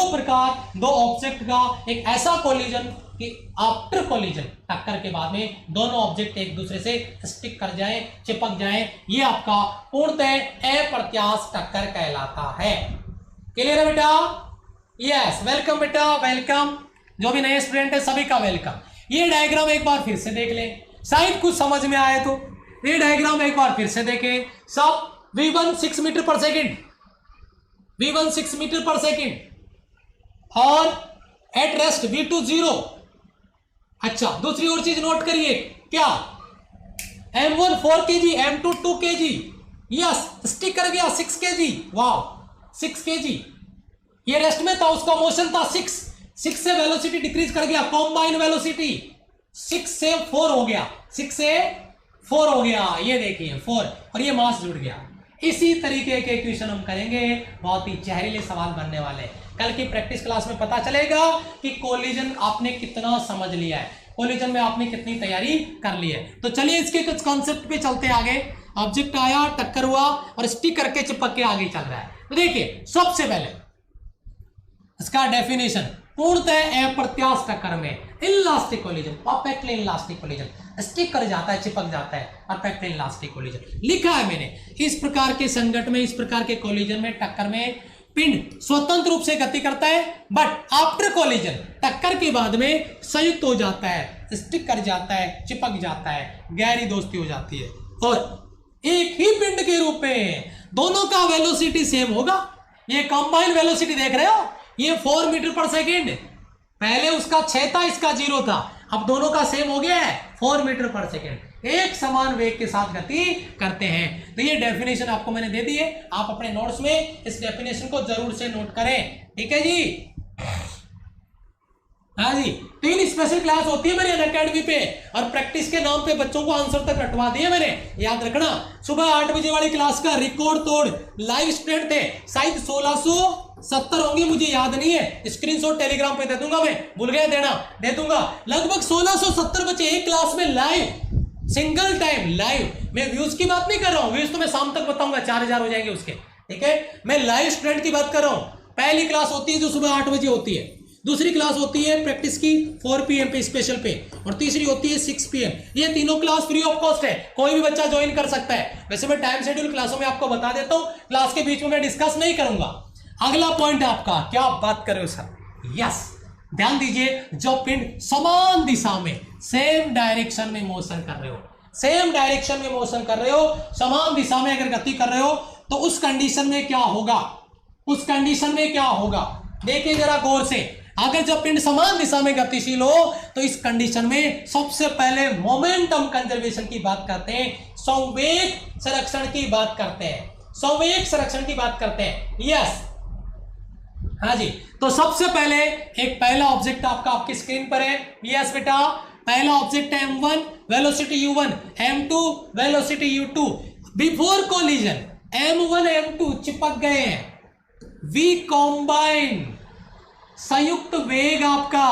ऑब्जेक्ट का एक ऐसा कोलिजन कि आफ्टर कोलिजन, टक्कर के बाद में दोनों ऑब्जेक्ट एक दूसरे से स्टिक कर जाए, चिपक जाए, ये आपका पूर्णतः अप्रत्यास्थ टक्कर कहलाता है। क्लियर है बेटा? यस, वेलकम बेटा, वेलकम। जो भी नए स्टूडेंट है सभी का वेलकम। ये डायग्राम एक बार फिर से देख लें, शायद कुछ समझ में आए तो ये डायग्राम एक बार फिर से देखें सब। V1 6 मीटर पर सेकेंड, V1 6 मीटर पर सेकेंड, और एट रेस्ट V2 0। अच्छा, दूसरी और चीज नोट करिए, क्या M1 4 kg, M2 2 kg, yes, stick कर गया 6 kg, वाह 6 kg। ये रेस्ट में था, उसका मोशन था 6 से वेलोसिटी डिक्रीज कर गया, कॉम्बाइन वेलोसिटी 6 से 4 हो गया, 6 से 4 हो गया, ये देखिए 4, और ये मास जुड़ गया। इसी तरीके के क्वेश्चन हम करेंगे, बहुत ही जहरीले सवाल बनने वाले। कल की प्रैक्टिस क्लास में पता चलेगा कि कोलिजन आपने कितना समझ लिया है, कोलिजन में आपने कितनी तैयारी कर ली है। तो चलिए इसके कुछ कॉन्सेप्ट पे चलते हैं आगे। ऑब्जेक्ट आया, टक्कर हुआ और स्टिक करके चिपक के आगे चल रहा है। तो देखिए सबसे पहले इसका डेफिनेशन, पूर्णतः अप्रत्याश टक्कर में elastic collision, perfectly elastic collision, stick कर जाता है, चिपक जाता है, परफेक्टली इलास्टिक कोलिजन लिखा है मैंने। इस प्रकार के संकट में, इस प्रकार के कोलिजन में, टक्कर में पिंड स्वतंत्र रूप से गति करता है, बट आफ्टर कोलिजन, टक्कर के बाद में संयुक्त हो जाता है, स्टिक कर जाता है, चिपक जाता है, गहरी दोस्ती हो जाती है और एक ही पिंड के रूप में दोनों का वेलोसिटी सेम होगा। ये कंबाइन वेलोसिटी देख रहे हो, ये 4 मीटर पर सेकेंड, पहले उसका 6 था, इसका 0 था, अब दोनों का सेम हो गया है 4 मीटर पर सेकेंड, एक समान वेग के साथ गति करते हैं। तो ये डेफिनेशन आपको मैंने दे दी है, आप अपने नोट्स में इस डेफिनेशन को जरूर से नोट करें, ठीक है जी। हाँ जी, 3 स्पेशल क्लास होती है मेरे अनअकैडमी पे और प्रैक्टिस के नाम पे बच्चों को आंसर तक रटवा दिए मैंने, याद रखना। सुबह 8 बजे वाली क्लास का रिकॉर्ड तोड़ लाइव स्टूडेंट थे, शायद 1670 होंगे, मुझे याद नहीं है, स्क्रीनशॉट टेलीग्राम पे दे दूंगा, मैं भूल गया देना, दे दूंगा। लगभग 1670 बच्चे एक क्लास में लाइव, सिंगल टाइम लाइव। मैं व्यूज की बात नहीं कर रहा हूं, व्यूज तो मैं शाम तक बताऊंगा, 4000 हो जाएंगे उसके, ठीक है। मैं लाइव स्टूडेंट की बात कर रहा हूं। पहली क्लास होती है जो सुबह 8 बजे होती है, दूसरी क्लास होती है प्रैक्टिस की 4 PM पे स्पेशल पे, और तीसरी होती है 6 PM। ये तीनों क्लास फ्री ऑफ कॉस्ट है, कोई भी बच्चा ज्वाइन कर सकता है। वैसे मैं टाइम शेड्यूल क्लासों में आपको बता देता हूं, क्लास के बीच में मैं डिस्कस नहीं करूंगा। अगला पॉइंट आपका, क्या बात कर रहे हो सर, यस ध्यान दीजिए, जो पिंड समान दिशा में, सेम डायरेक्शन में मोशन कर रहे हो, सेम डायरेक्शन में मोशन कर रहे हो, समान दिशा में अगर गति कर रहे हो, तो उस कंडीशन में क्या होगा, उस कंडीशन में क्या होगा, देखिए जरा गौर से। अगर जब पिंड समान दिशा में गतिशील हो, तो इस कंडीशन में सबसे पहले मोमेंटम कंजर्वेशन की बात करते हैं, संवेग संरक्षण की बात करते हैं, संवेग संरक्षण की बात करते हैं, यस। हाँ जी, तो सबसे पहले एक पहला ऑब्जेक्ट आपका आपकी स्क्रीन पर है, यस बेटा, पहला ऑब्जेक्ट है m1 velocity u1, m2 velocity u2। Before collision m1 m2 चिपक गए हैं, वी कॉम्बाइन, संयुक्त वेग आपका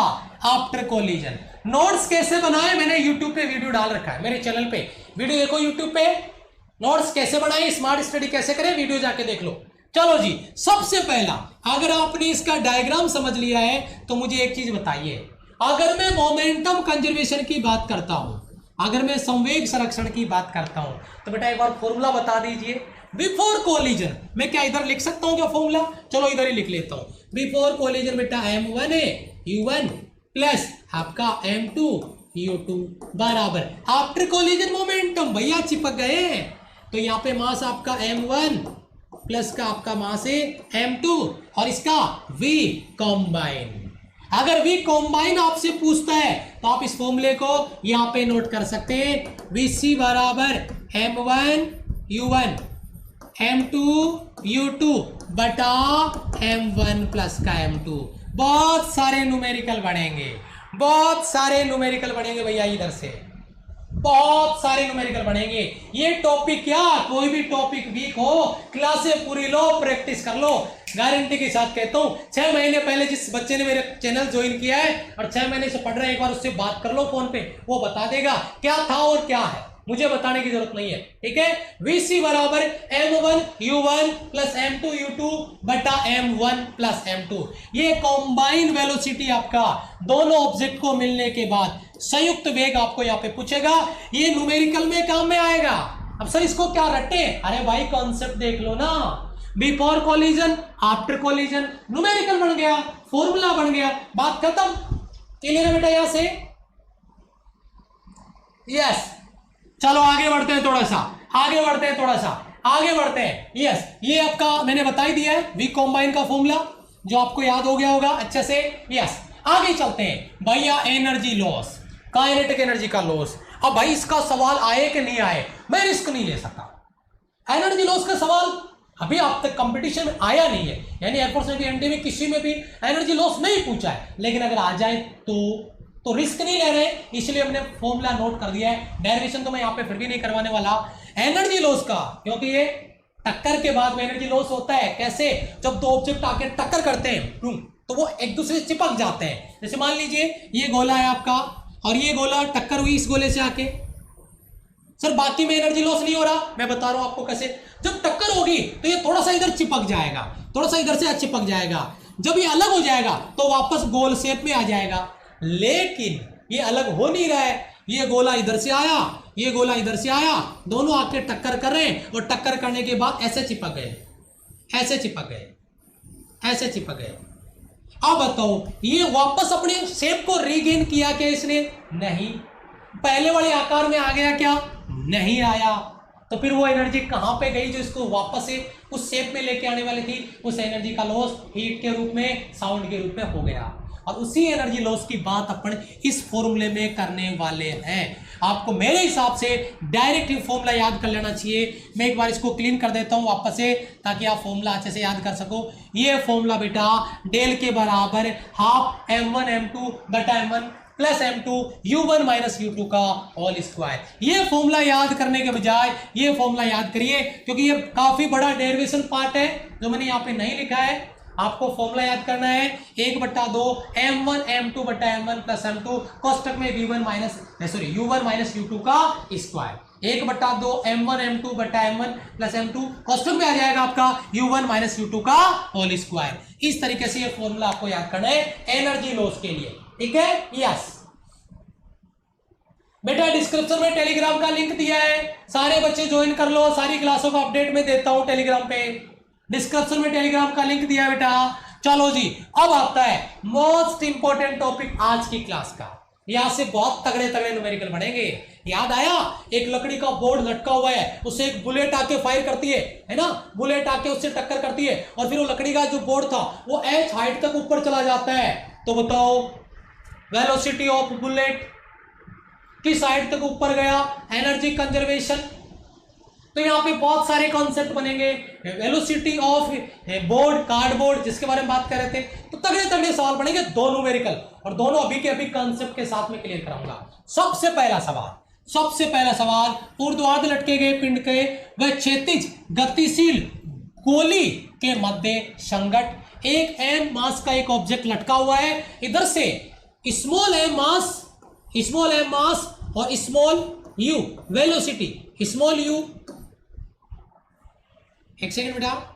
आफ्टर कोलिजन। नोट्स कैसे बनाए मैंने YouTube पे वीडियो डाल रखा है, मेरे चैनल पे वीडियो देखो, YouTube पे नोट्स कैसे बनाए, स्मार्ट स्टडी कैसे करें, वीडियो जाके देख लो। चलो जी, सबसे पहला अगर आपने इसका डायग्राम समझ लिया है तो मुझे एक चीज बताइए, अगर मैं मोमेंटम कंजर्वेशन की बात करता हूं, अगर मैं संवेग संरक्षण की बात करता हूं, तो बेटा एक बार फॉर्मूला बता दीजिए। बिफोर कोलिजन, मैं क्या इधर लिख सकता हूं क्या फॉर्मूला, चलो इधर ही लिख लेता हूं। बिफोर कोलिजन बेटा m1 है u1 प्लस आपका m2 u2 बराबर आफ्टर कोलिजन मोमेंटम, भैया चिपक गए हैं, तो यहाँ पे मास आपका m1 प्लस का आपका मास है m2 और इसका v कॉम्बाइन। अगर v कॉम्बाइन आपसे पूछता है तो आप इस फॉर्मूले को यहाँ पे नोट कर सकते हैं, vc बराबर m1 u1 m2 u2 बटा m1 प्लस का m2। बहुत सारे न्यूमेरिकल बढ़ेंगे, बहुत सारे न्यूमेरिकल बढ़ेंगे भैया, इधर से बहुत सारे न्यूमेरिकल बढ़ेंगे। ये टॉपिक क्या, कोई भी टॉपिक वीक हो, क्लासें पूरी लो, प्रैक्टिस कर लो, गारंटी के साथ कहता हूं। 6 महीने पहले जिस बच्चे ने मेरे चैनल ज्वाइन किया है और 6 महीने से पढ़ रहे हैं, एक बार उससे बात कर लो फोन पे, वो बता देगा क्या था और क्या है, मुझे बताने की जरूरत नहीं है, ठीक है। VC बराबर m1 u1 plus m2 u2 बटा m1 प्लस m2। ये कॉम्बाइन वेलोसिटी आपका दोनों ऑब्जेक्ट को मिलने के बाद संयुक्त वेग आपको यहाँ पे पूछेगा, ये न्यूमेरिकल में काम में आएगा। अब सर इसको क्या रटे, अरे भाई कॉन्सेप्ट देख लो ना, before collision after collision, numerical बन गया, फॉर्मूला बन गया, बात खत्म। क्लियर है बेटा यहां से, यस। चलो आगे बढ़ते हैं, थोड़ा सा आगे बढ़ते हैं, थोड़ा सा आगे बढ़ते हैं, यस। ये आपका मैंने बता ही दिया है वी कॉम्बाइन का फॉर्मूला, जो आपको याद हो गया होगा अच्छे से, यस। आगे चलते हैं भैया, एनर्जी लॉस, काइनेटिक एनर्जी का लॉस। अब भाई इसका सवाल आए कि नहीं आए, मैं रिस्क नहीं ले सकता। एनर्जी लॉस का सवाल अभी आप तक कंपटीशन में आया नहीं है, यानी एयरफोर्स में भी, एनडी में, किसी में भी एनर्जी लॉस नहीं पूछा है, लेकिन अगर आ जाए तो रिस्क नहीं ले रहे, इसलिए हमने फॉर्मूला नोट कर दिया है। डेरिवेशन तो मैं यहाँ पे फिर भी नहीं करवाने वाला एनर्जी लॉस का, क्योंकि ये टक्कर के बाद में एनर्जी लॉस होता है। कैसे, जब दो ऑब्जेक्ट आके टक्कर करते हैं तो वो एक दूसरे से चिपक जाते हैं। जैसे मान लीजिए ये गोला है आपका और ये गोला टक्कर हुई इस गोले से आके, सर बाकी में एनर्जी लॉस नहीं हो रहा, मैं बता रहा हूं आपको कैसे। जब टक्कर होगी तो ये थोड़ा सा इधर चिपक जाएगा, थोड़ा सा इधर से चिपक जाएगा। जब ये अलग हो जाएगा तो वापस गोल शेप में आ जाएगा, लेकिन ये अलग हो नहीं रहा है। ये गोला इधर से आया, ये गोला इधर से आया, दोनों आके टक्कर कर रहे हैं और टक्कर करने के बाद ऐसे चिपक गए, ऐसे चिपक गए, ऐसे चिपक गए। अब बताओ ये वापस अपने शेप को रीगेन किया क्या इसने? नहीं। पहले वाले आकार में आ गया क्या? नहीं आया। तो फिर वो एनर्जी कहां पे गई जो इसको वापस से उस शेप में लेके आने वाली थी? उस एनर्जी का लॉस हीट के रूप में, साउंड के रूप में हो गया। और उसी एनर्जी लॉस की बात अपन इस फॉर्मूले में करने वाले हैं। आपको मेरे हिसाब से डायरेक्ट फॉर्मूला याद कर लेना चाहिए। मैं एक बार इसको क्लीन कर देता हूं वापस से, ताकि आप फॉर्मूला अच्छे से याद कर सको। ये फॉर्मूला बेटा डेल के बराबर हाफ m1 m2 बटा m1 plus m2 u1 minus u2 का होल स्क्वायर। ये फॉर्मूला याद करने के बजाय ये फॉर्मूला याद करिए, क्योंकि ये काफी बड़ा डेरिवेशन पार्ट है जो मैंने यहाँ पे नहीं लिखा है। आपको फॉर्मूला याद करना है 1/2 m1 m2 बटा m1 प्लस m2 कोष्टक में v1 minus u1 minus u2 का स्क्वायर। 1/2 m1 m2 बटा m1 प्लस m2 कोष्टक में आ जाएगा आपका u1 माइनस u2 का होल स्क्वायर। इस तरीके से ये फॉर्मूला आपको याद करना है एनर्जी लॉस के लिए, ठीक है? यस बेटा, डिस्क्रिप्शन में टेलीग्राम का लिंक दिया है, सारे बच्चे ज्वाइन कर लो। सारी क्लासों का अपडेट मैं देता हूं टेलीग्राम पे। डिस्क्रिप्शन में टेलीग्राम का लिंक दिया है बेटा। चलो जी, अब आता है मोस्ट इंपोर्टेंट टॉपिक आज की क्लास का। यहां से बहुत तगड़े तगड़े न्यूमेरिकल बढ़ेंगे। याद आया? एक लकड़ी का बोर्ड लटका हुआ है, उससे एक बुलेट आके फायर करती है ना? बुलेट आके उससे टक्कर करती है और फिर वो लकड़ी का जो बोर्ड था वो h हाइट तक ऊपर चला जाता है। तो बताओ वेलोसिटी ऑफ बुलेट किस हाइट तक ऊपर गया? Energy conservation. तो यहाँ पे बहुत सारे कॉन्सेप्ट बनेंगे। वेलोसिटी ऑफ बोर्ड, कार्डबोर्ड जिसके बारे में बात कर रहे थे। तो तगड़े तगड़े सवाल बनेंगे, दो न्यूमेरिकल, और दोनों अभी के अभी कॉन्सेप्ट के साथ में क्लियर कराऊंगा। सबसे पहला सवाल, ऊर्ध्वाधर लटके गए पिंड के वह क्षैतिज गतिशील गोली के मध्य संघट एक m मास का एक ऑब्जेक्ट लटका हुआ है। इधर से स्मॉल m मास और small u velocity, small u, एक सेकंड बेटा,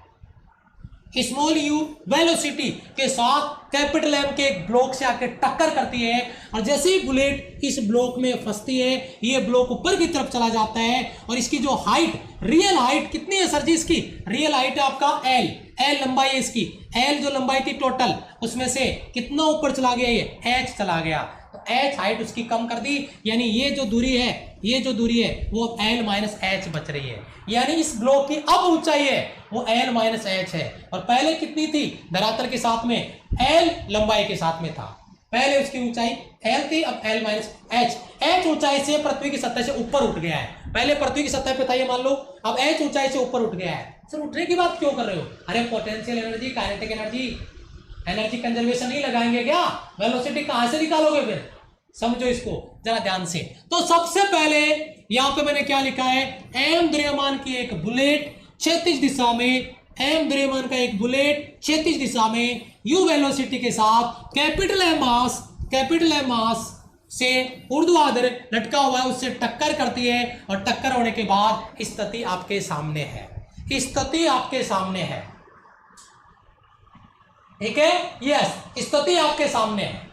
स्मॉल u वेलोसिटी के साथ कैपिटल M के एक ब्लॉक से आकर टक्कर करती है। और जैसे ही बुलेट इस ब्लॉक में फंसती है, ये ब्लॉक ऊपर की तरफ चला जाता है और इसकी जो हाइट, रियल हाइट कितनी है सर जी? इसकी रियल हाइट है आपका L लंबाई है इसकी। L जो लंबाई थी टोटल, उसमें से कितना ऊपर चला गया? ये h चला गया। तो h हाइट उसकी कम कर दी, यानी ये जो दूरी है वो L माइनस h बच रही है। यानी इस ब्लॉक की अब ऊंचाई है वो L माइनस h है। और पहले कितनी थी? धरातल के साथ में L लंबाई के साथ में था। पहले उसकी ऊंचाई L थी, अब L माइनस h ऊंचाई से पृथ्वी की सतह से ऊपर उठ गया है। पहले पृथ्वी की सतह पे था ये मान लो, अब h ऊंचाई से ऊपर उठ गया है। सर उठने की बात क्यों कर रहे हो? अरे potential energy, kinetic energy, energy conservation नहीं लगाएंगे क्या? वेलोसिटी कहां से निकालोगे फिर? समझो इसको जरा ध्यान से। तो सबसे पहले यहां पे मैंने क्या लिखा है? m द्रव्यमान की एक बुलेट क्षैतिज दिशा में, m द्रव्यमान का एक बुलेट क्षैतिज दिशा में u वेलोसिटी के साथ कैपिटल M मास से ऊर्ध्वाधर लटका हुआ है, उससे टक्कर करती है। और टक्कर होने के बाद स्थिति आपके सामने है, ठीक है? यस, स्थिति आपके सामने है।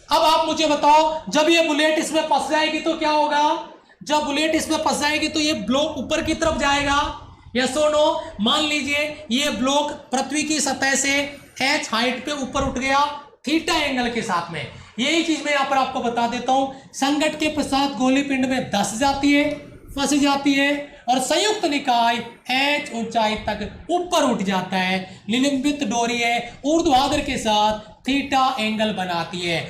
अब आप मुझे बताओ, जब ये बुलेट इसमें फंस जाएगी तो क्या होगा? जब बुलेट इसमें फंस जाएगी तो ये ब्लॉक ऊपर की तरफ जाएगा, यस और नो? मान लीजिए ये ब्लॉक पृथ्वी की सतह से h हाइट पे ऊपर उठ गया थीटा एंगल के साथ में। यही चीज मैं यहां पर आपको बता देता हूं। संघट के पश्चात गोली पिंड में फंस जाती है और संयुक्त निकाय h ऊंचाई तक ऊपर उठ जाता है। निलंबित डोरी है ऊर्ध्वाधर के साथ थीटा एंगल बनाती है,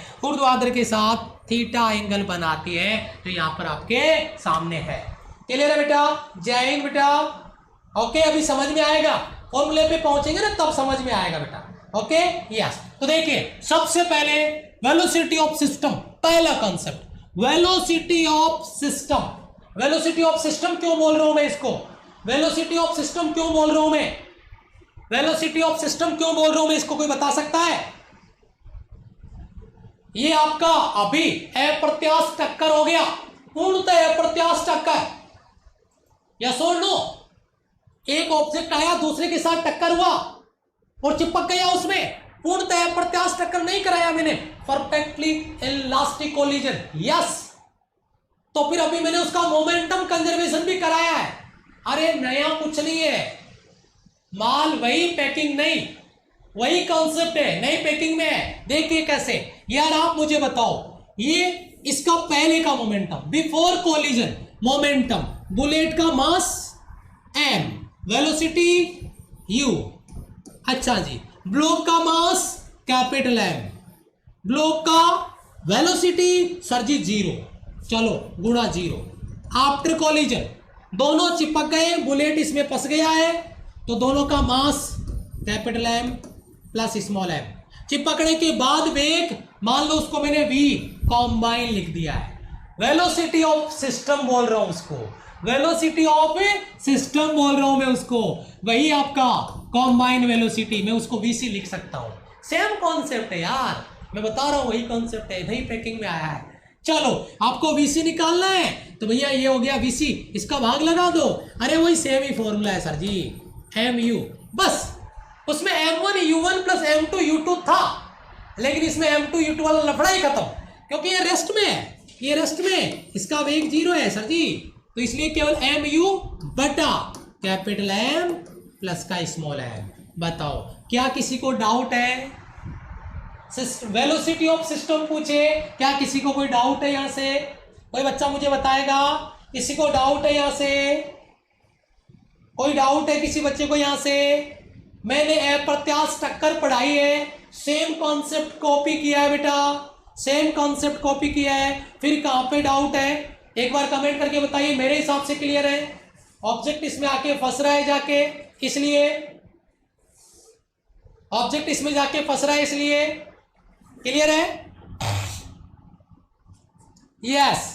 तो यहां पर आपके सामने है। क्लियर है बेटा? जय हिंद बेटा। ओके, अभी समझ में आएगा, फॉर्मूले पे पहुंचेंगे ना तब समझ में आएगा बेटा। Okay, yes. तो देखिए, सबसे पहले वेलोसिटी ऑफ सिस्टम, पहला कॉन्सेप्ट वेलोसिटी ऑफ सिस्टम क्यों बोल रहा हूं मैं इसको? वेलोसिटी ऑफ सिस्टम क्यों बोल रहा हूं मैं इसको? कोई बता सकता है? ये आपका अभी अप्रत्याश टक्कर हो गया, पूर्णतः अप्रत्याश टक्कर, यस और नो? एक ऑब्जेक्ट आया, दूसरे के साथ टक्कर हुआ और चिपक गया उसमें, पूर्णतः प्रत्यास्थ टक्कर नहीं कराया मैंने, परफेक्टली इलास्टिक कोलिजन, यस। तो फिर अभी मैंने उसका मोमेंटम कंजर्वेशन भी कराया है। अरे नया कुछ नहीं है, माल वही, पैकिंग नहीं, वही कॉन्सेप्ट है, नई पैकिंग में है। देखिए कैसे यार, आप मुझे बताओ, ये इसका पहले का momentum before collision momentum, bullet का मास m, वेलोसिटी u, अच्छा जी, ब्लोक का मास कैपिटल M, ब्लोक का वेलोसिटी सर जी 0, चलो गुणा 0। आफ्टर कोलिजन दोनों चिपक गए, बुलेट इसमें फंस गया है, तो दोनों का mass capital M plus small m। चिपकने के बाद वेग, मान लो उसको मैंने v कॉम्बाइन लिख दिया है, वेलोसिटी ऑफ सिस्टम बोल रहा हूं उसको, वेलोसिटी ऑफ सिस्टम बोल रहा हूं मैं उसको, वही आपका कॉम्बाइन वेलोसिटी, मैं उसको vc लिख सकता हूं। सेम कॉन्सेप्ट है यार, मैं बता रहा हूं वही कॉन्सेप्ट है, वही पैकिंग में आया है। चलो आपको vc निकालना है, तो भैया ये हो गया vc, इसका भाग लगा दो। अरे वही सेम ही फॉर्मूला है सर जी, mu, बस उसमें m1 u1 plus m2 u2 था, लेकिन इसमें m2 u2 वाला लफड़ा ही खत्म, क्योंकि ये रेस्ट में है, ये रेस्ट में, इसका वेग 0 है सर जी, तो इसलिए केवल mu बटा कैपिटल M प्लस का स्मॉल m। बताओ क्या किसी को डाउट है? वेलोसिटी ऑफ सिस्टम पूछे, क्या किसी को कोई डाउट है? यहां से कोई बच्चा मुझे बताएगा, किसी को डाउट है? यहां से कोई डाउट है किसी बच्चे को? यहां से मैंने अप्रत्यास्थ टक्कर पढ़ाई है, सेम कॉन्सेप्ट कॉपी किया है बेटा, सेम कॉन्सेप्ट कॉपी किया है, फिर कहां पे डाउट है एक बार कमेंट करके बताइए। मेरे हिसाब से क्लियर है, ऑब्जेक्ट इसमें आके फंस रहा है जाके, इसलिए ऑब्जेक्ट इसमें जाके फंस रहा है, इसलिए क्लियर है? यस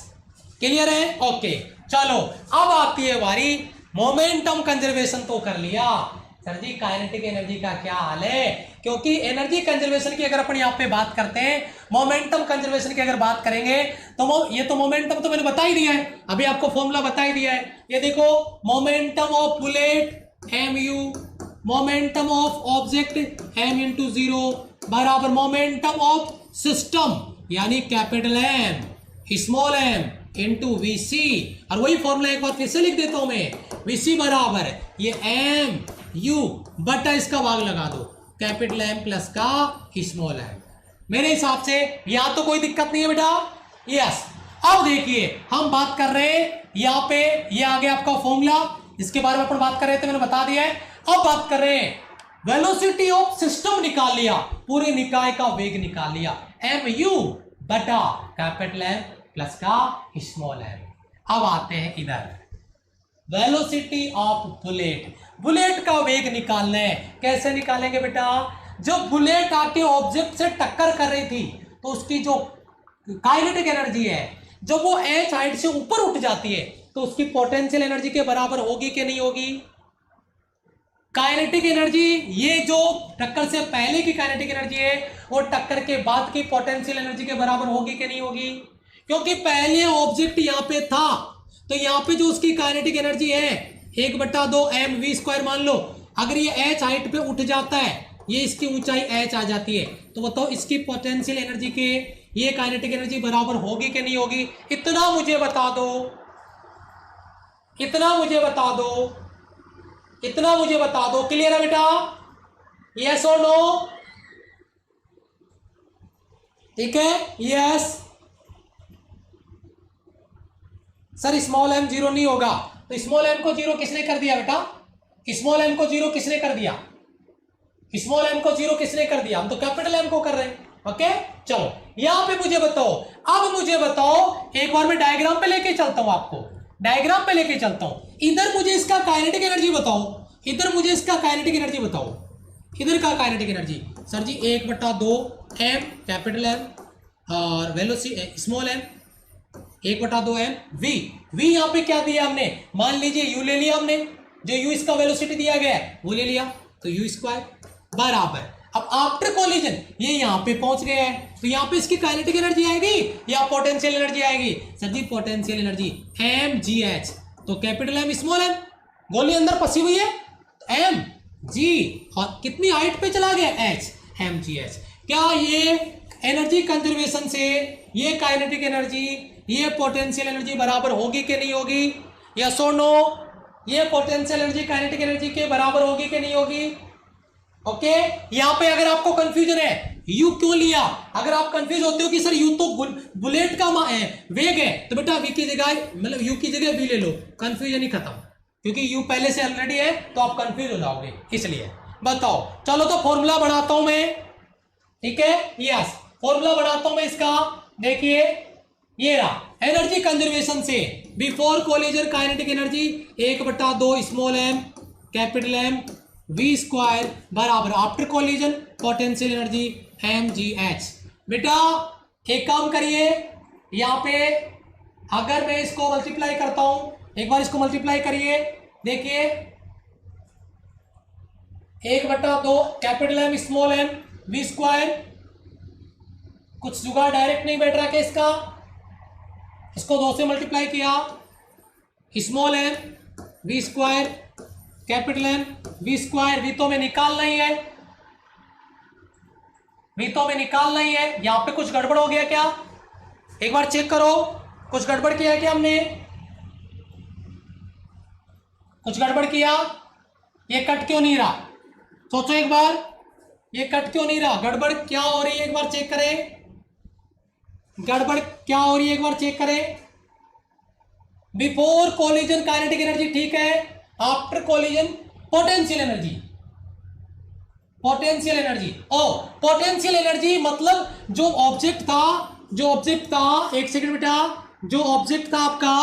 क्लियर है, ओके। चलो अब आती है बारी, मोमेंटम कंजर्वेशन तो कर लिया सर जी, काइनेटिक एनर्जी का क्या हाल है? क्योंकि एनर्जी कंजर्वेशन की अगर अपन यहाँ पे बात करते हैं, मोमेंटम कंजर्वेशन की अगर बात करेंगे, तो ये तो मोमेंटम तो मैंने बता ही दिया है, अभी आपको फॉर्मूला बता ही दिया है। ये देखो, momentum of bullet mu, momentum of object m into 0 बराबर मोमेंटम ऑफ सिस्टम यानी capital M small m into vc, और वही फॉर्मूला एक बार फिर से लिख देता हूं मैं, vc बराबर ये m u बटा इसका भाग लगा दो कैपिटल M प्लस का स्मॉल m। मेरे हिसाब से यहां तो कोई दिक्कत नहीं है बेटा, यस। अब देखिए हम बात कर रहे हैं यहाँ पे, ये आ गया आपका फॉर्मूला, इसके बारे में अपन बात कर रहे थे, मैंने बता दिया है। अब बात कर रहे हैं वेलोसिटी ऑफ सिस्टम निकाल लिया, पूरे निकाय का वेग निकाल लिया, mu बटा कैपिटल M प्लस का स्मॉल m। अब आते हैं इधर, वेलोसिटी ऑफ बुलेट, बुलेट का वेग निकालना है। कैसे निकालेंगे बेटा? जब बुलेट आके ऑब्जेक्ट से टक्कर कर रही थी, तो उसकी जो काइनेटिक एनर्जी है, जब वो h हाइट से ऊपर उठ जाती है, तो उसकी पोटेंशियल एनर्जी के बराबर होगी कि नहीं होगी? काइनेटिक एनर्जी, ये जो टक्कर से पहले की काइनेटिक एनर्जी है, वो टक्कर के बाद की पोटेंशियल एनर्जी के बराबर होगी कि नहीं होगी? क्योंकि पहले ऑब्जेक्ट यहाँ पे था, तो यहाँ पे जो उसकी काइनेटिक एनर्जी है 1/2 mv² मान लो, अगर ये h हाइट पे उठ जाता है, ये इसकी ऊंचाई h आ जाती है, तो बताओ इसकी पोटेंशियल एनर्जी के ये काइनेटिक एनर्जी बराबर होगी कि नहीं होगी? इतना मुझे बता दो, इतना मुझे बता दो, इतना मुझे बता दो। क्लियर है बेटा? यस और नो? ठीक है, यस। सर स्मॉल m 0 नहीं होगा, तो स्मॉल m को 0 किसने कर दिया बेटा? स्मॉल m को 0 किसने कर दिया? स्मॉल m को 0 किसने कर दिया? हम तो कैपिटल M को कर रहे हैं। ओके चलो यहां पे मुझे बताओ, अब मुझे बताओ, एक बार मैं डायग्राम पे लेके चलता हूं आपको, डायग्राम पे लेके चलता हूं। इधर मुझे इसका काइनेटिक एनर्जी बताओ, इधर मुझे इसका काइनेटिक एनर्जी बताओ, इधर का काइनेटिक एनर्जी सर जी 1/2 m कैपिटल M और velocity small m 1/2 m v। v यहाँ पे क्या दिया हमने? मान लीजिए u ले लिया हमने, जो u इसका वेलोसिटी दिया गया है वो ले लिया, तो u² बराबर, अब आफ्टर कोलिजन ये यहाँ पे पहुंच गया है, तो यहाँ पे इसकी काइनेटिक एनर्जी आएगी या पोटेंशियल एनर्जी आएगी? सर जी पोटेंशियल एनर्जी mgh, तो कैपिटल M स्मॉल m, गोली अंदर फंसी हुई है, तो mg और कितनी हाइट पे चला गया? h, mgh। क्या ये एनर्जी कंजर्वेशन से ये काइनेटिक एनर्जी, ये पोटेंशियल एनर्जी बराबर होगी कि नहीं होगी? यस और नो? ये पोटेंशियल एनर्जी काइनेटिक एनर्जी के बराबर होगी कि नहीं होगी? ओके, यहां पे अगर आपको कंफ्यूजन है यू क्यों लिया, अगर आप कंफ्यूज होते हो कि सर यू तो बुलेट का वेग है, तो बेटा वी की जगह मतलब यू की जगह वी ले लो, कंफ्यूजन ही खत्म, क्योंकि यू पहले से ऑलरेडी है तो आप कंफ्यूज हो जाओगे, इसलिए बताओ। चलो तो फॉर्मूला बनाता हूं मैं, ठीक है, यस फॉर्मूला बनाता हूं मैं इसका। देखिए ये रहा, एनर्जी कंजर्वेशन से before collision kinetic energy 1/2 small M capital M we square बराबर after collision potential energy mgh। बेटा एक काम करिए, यहां पे अगर मैं इसको मल्टीप्लाई करता हूं, एक बार इसको मल्टीप्लाई करिए, देखिए 1/2 capital M small m we square, कुछ जुगाड़ डायरेक्ट नहीं बैठ रहा क्या इसका, इसको 2 से मल्टीप्लाई किया, small m we square capital M we square, v तो में निकालना ही है, वी तो में निकालना ही है। यहां पे कुछ गड़बड़ हो गया क्या, एक बार चेक करो, कुछ गड़बड़ किया क्या हमने, कुछ गड़बड़ किया, ये कट क्यों नहीं रहा, सोचो एक बार, ये कट क्यों नहीं रहा, गड़बड़ क्या हो रही है एक बार चेक करें, गड़बड़ क्या हो रही है एक बार चेक करें। बिफोर कोलिजन काइनेटिक एनर्जी ठीक है, after collision potential energy, potential energy ओ पोटेंशियल एनर्जी मतलब जो ऑब्जेक्ट था, जो ऑब्जेक्ट था, एक सेकंड बेटा, जो ऑब्जेक्ट था आपका,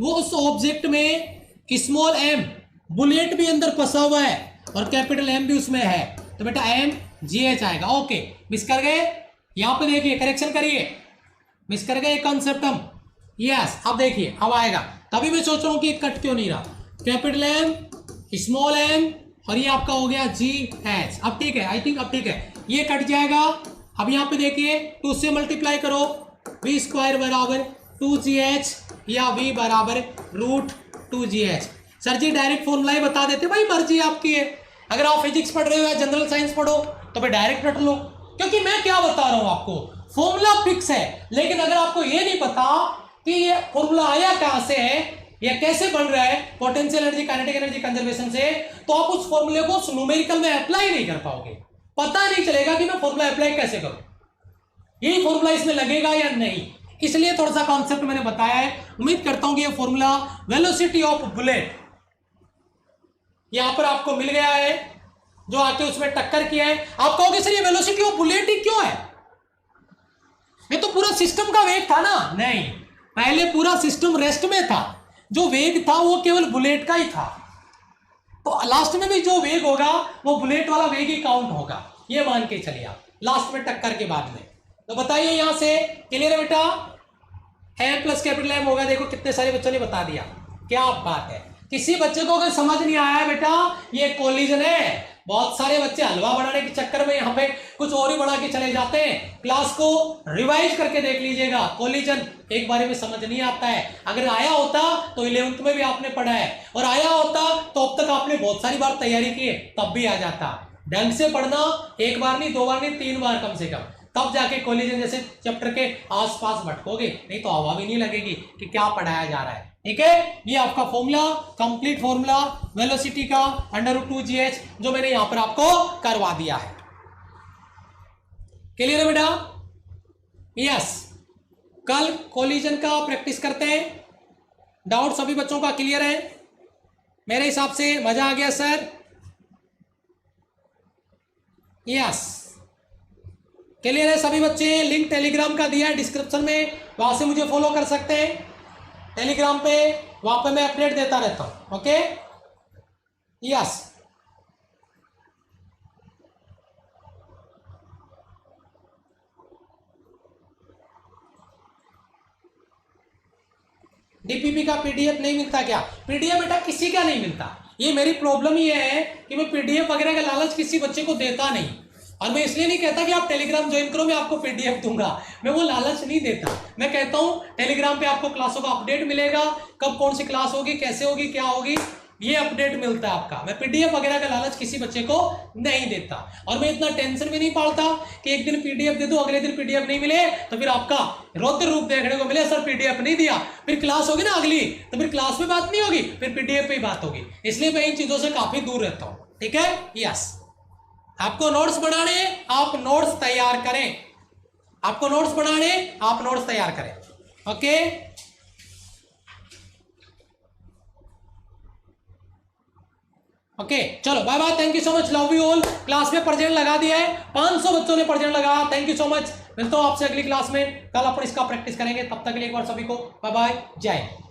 वो उस ऑब्जेक्ट में स्मॉल एम बुलेट भी अंदर फंसा हुआ है और कैपिटल एम भी उसमें है, तो बेटा एम जी एच आएगा। ओके, मिस कर गए, यहां पे देखिए करेक्शन करिए, मिस कर गए कॉन्सेप्ट हम, यस अब देखिए अब आएगा, तभी मैं सोच रहा हूं कि कट क्यों नहीं रहा, कैपिटल एम स्मॉल एम और ये आपका हो गया जी एच। अब ठीक है, आई थिंक अब ठीक है, ये कट जाएगा। अब यहां पे देखिए 2 से मल्टीप्लाई करो, वी स्क्वायर बराबर 2gh या v बराबर √2gh। सर जी डायरेक्ट फॉर्मूला ही बता देते, भाई मर्जी आपकी है, अगर आप फिजिक्स पढ़ रहे हो या जनरल साइंस पढ़ो तो भाई डायरेक्ट रट लो, क्योंकि मैं क्या बता रहा हूं आपको, फॉर्मूला फिक्स है, लेकिन अगर आपको ये नहीं पता कि ये फॉर्मूला आया कहां से है या कैसे बन रहा है potential energy kinetic energy conservation से, तो आप उस फॉर्मूले को न्यूमेरिकल में अप्लाई नहीं कर पाओगे, पता नहीं चलेगा कि मैं फॉर्मूला अप्लाई कैसे करूं, यही फॉर्मूला इसमें लगेगा या नहीं, इसलिए थोड़ा सा कॉन्सेप्ट मैंने बताया है। उम्मीद करता हूं कि ये फॉर्मूला वेलोसिटी ऑफ बुलेट यहां पर आपको मिल गया है, जो आके उसमें टक्कर किया है। आप कहोगे सर ये वेलोसिटी ऑफ बुलेट ही क्यों है, ये तो पूरा सिस्टम का वेग था ना, नहीं, पहले पूरा सिस्टम रेस्ट में था, जो वेग था वो केवल बुलेट का ही था, तो लास्ट में भी जो वेग होगा वो बुलेट वाला वेग ही काउंट होगा, ये मान के चलिए आप लास्ट में टक्कर के बाद में। तो बताइए यहां से क्लियर है बेटा, एम प्लस कैपिटल एम होगा, देखो कितने सारे बच्चों ने बता दिया, क्या बात है। किसी बच्चे को अगर समझ नहीं आया बेटा ये कोलिजन है, बहुत सारे बच्चे हलवा बनाने के चक्कर में यहाँ पे कुछ और ही बना के चले जाते हैं, क्लास को रिवाइज करके देख लीजिएगा, कोलिजन एक बारे में समझ नहीं आता है, अगर आया होता तो 11th में भी आपने पढ़ा है, और आया होता तो अब तक आपने बहुत सारी बार तैयारी की है, तब भी आ जाता। ढंग से पढ़ना, एक बार नहीं, 2 बार नहीं, 3 बार कम से कम, तब जाके कोलिजन जैसे चैप्टर के आसपास भटकोगे, नहीं तो हवा भी नहीं लगेगी कि क्या पढ़ाया जा रहा है। ठीक है, ये आपका फॉर्मूला, कंप्लीट फॉर्मूला वेलोसिटी का √2gh जो मैंने यहां पर आपको करवा दिया है। क्लियर है बेटा? यस, कल कोलिजन का प्रैक्टिस करते हैं। डाउट सभी बच्चों का क्लियर है? मेरे हिसाब से मजा आ गया सर? यस, क्लियर है सभी बच्चे? लिंक टेलीग्राम का दिया है डिस्क्रिप्शन में, वहां से मुझे फॉलो कर सकते हैं टेलीग्राम पे, वहां पे मैं अपडेट देता रहता हूं। ओके, यस, डीपीपी का पीडीएफ नहीं मिलता क्या? पीडीएफ बेटा किसी का नहीं मिलता, ये मेरी प्रॉब्लम ये है कि मैं पीडीएफ वगैरह का लालच किसी बच्चे को देता नहीं, और मैं इसलिए नहीं कहता कि आप टेलीग्राम ज्वाइन करो मैं आपको पीडीएफ दूंगा, मैं वो लालच नहीं देता। मैं कहता हूं टेलीग्राम पे आपको क्लासों का अपडेट मिलेगा, कब कौन सी क्लास होगी, कैसे होगी, क्या होगी, ये अपडेट मिलता है आपका। मैं पीडीएफ वगैरह का लालच किसी बच्चे को नहीं देता, और मैं इतना टेंशन भी नहीं पालता कि एक दिन पीडीएफ दे दूं, अगले दिन पीडीएफ नहीं मिले तो फिर आपका रौद्र रूप देखने को मिले, सर पीडीएफ नहीं दिया, फिर क्लास होगी ना अगली, तो फिर क्लास में बात नहीं होगी, फिर पीडीएफ पे ही बात होगी। इसलिए मैं इन चीजों से काफी दूर रहता हूं, ठीक है। यस, आपको नोट्स बनाने, आप नोट्स तैयार करें, आपको नोट्स बनाने, आप नोट्स तैयार करें। ओके, ओके, चलो bye bye, thank you so much, love you all. Class में प्रेजेंट लगा दिया है, 500 बच्चों ने प्रेजेंट लगाया, थैंक यू सो मच। मिलता हूं आपसे अगली क्लास में, कल अपन इसका प्रैक्टिस करेंगे, तब तक के लिए एक बार सभी को बाय बाय, जय हिंद।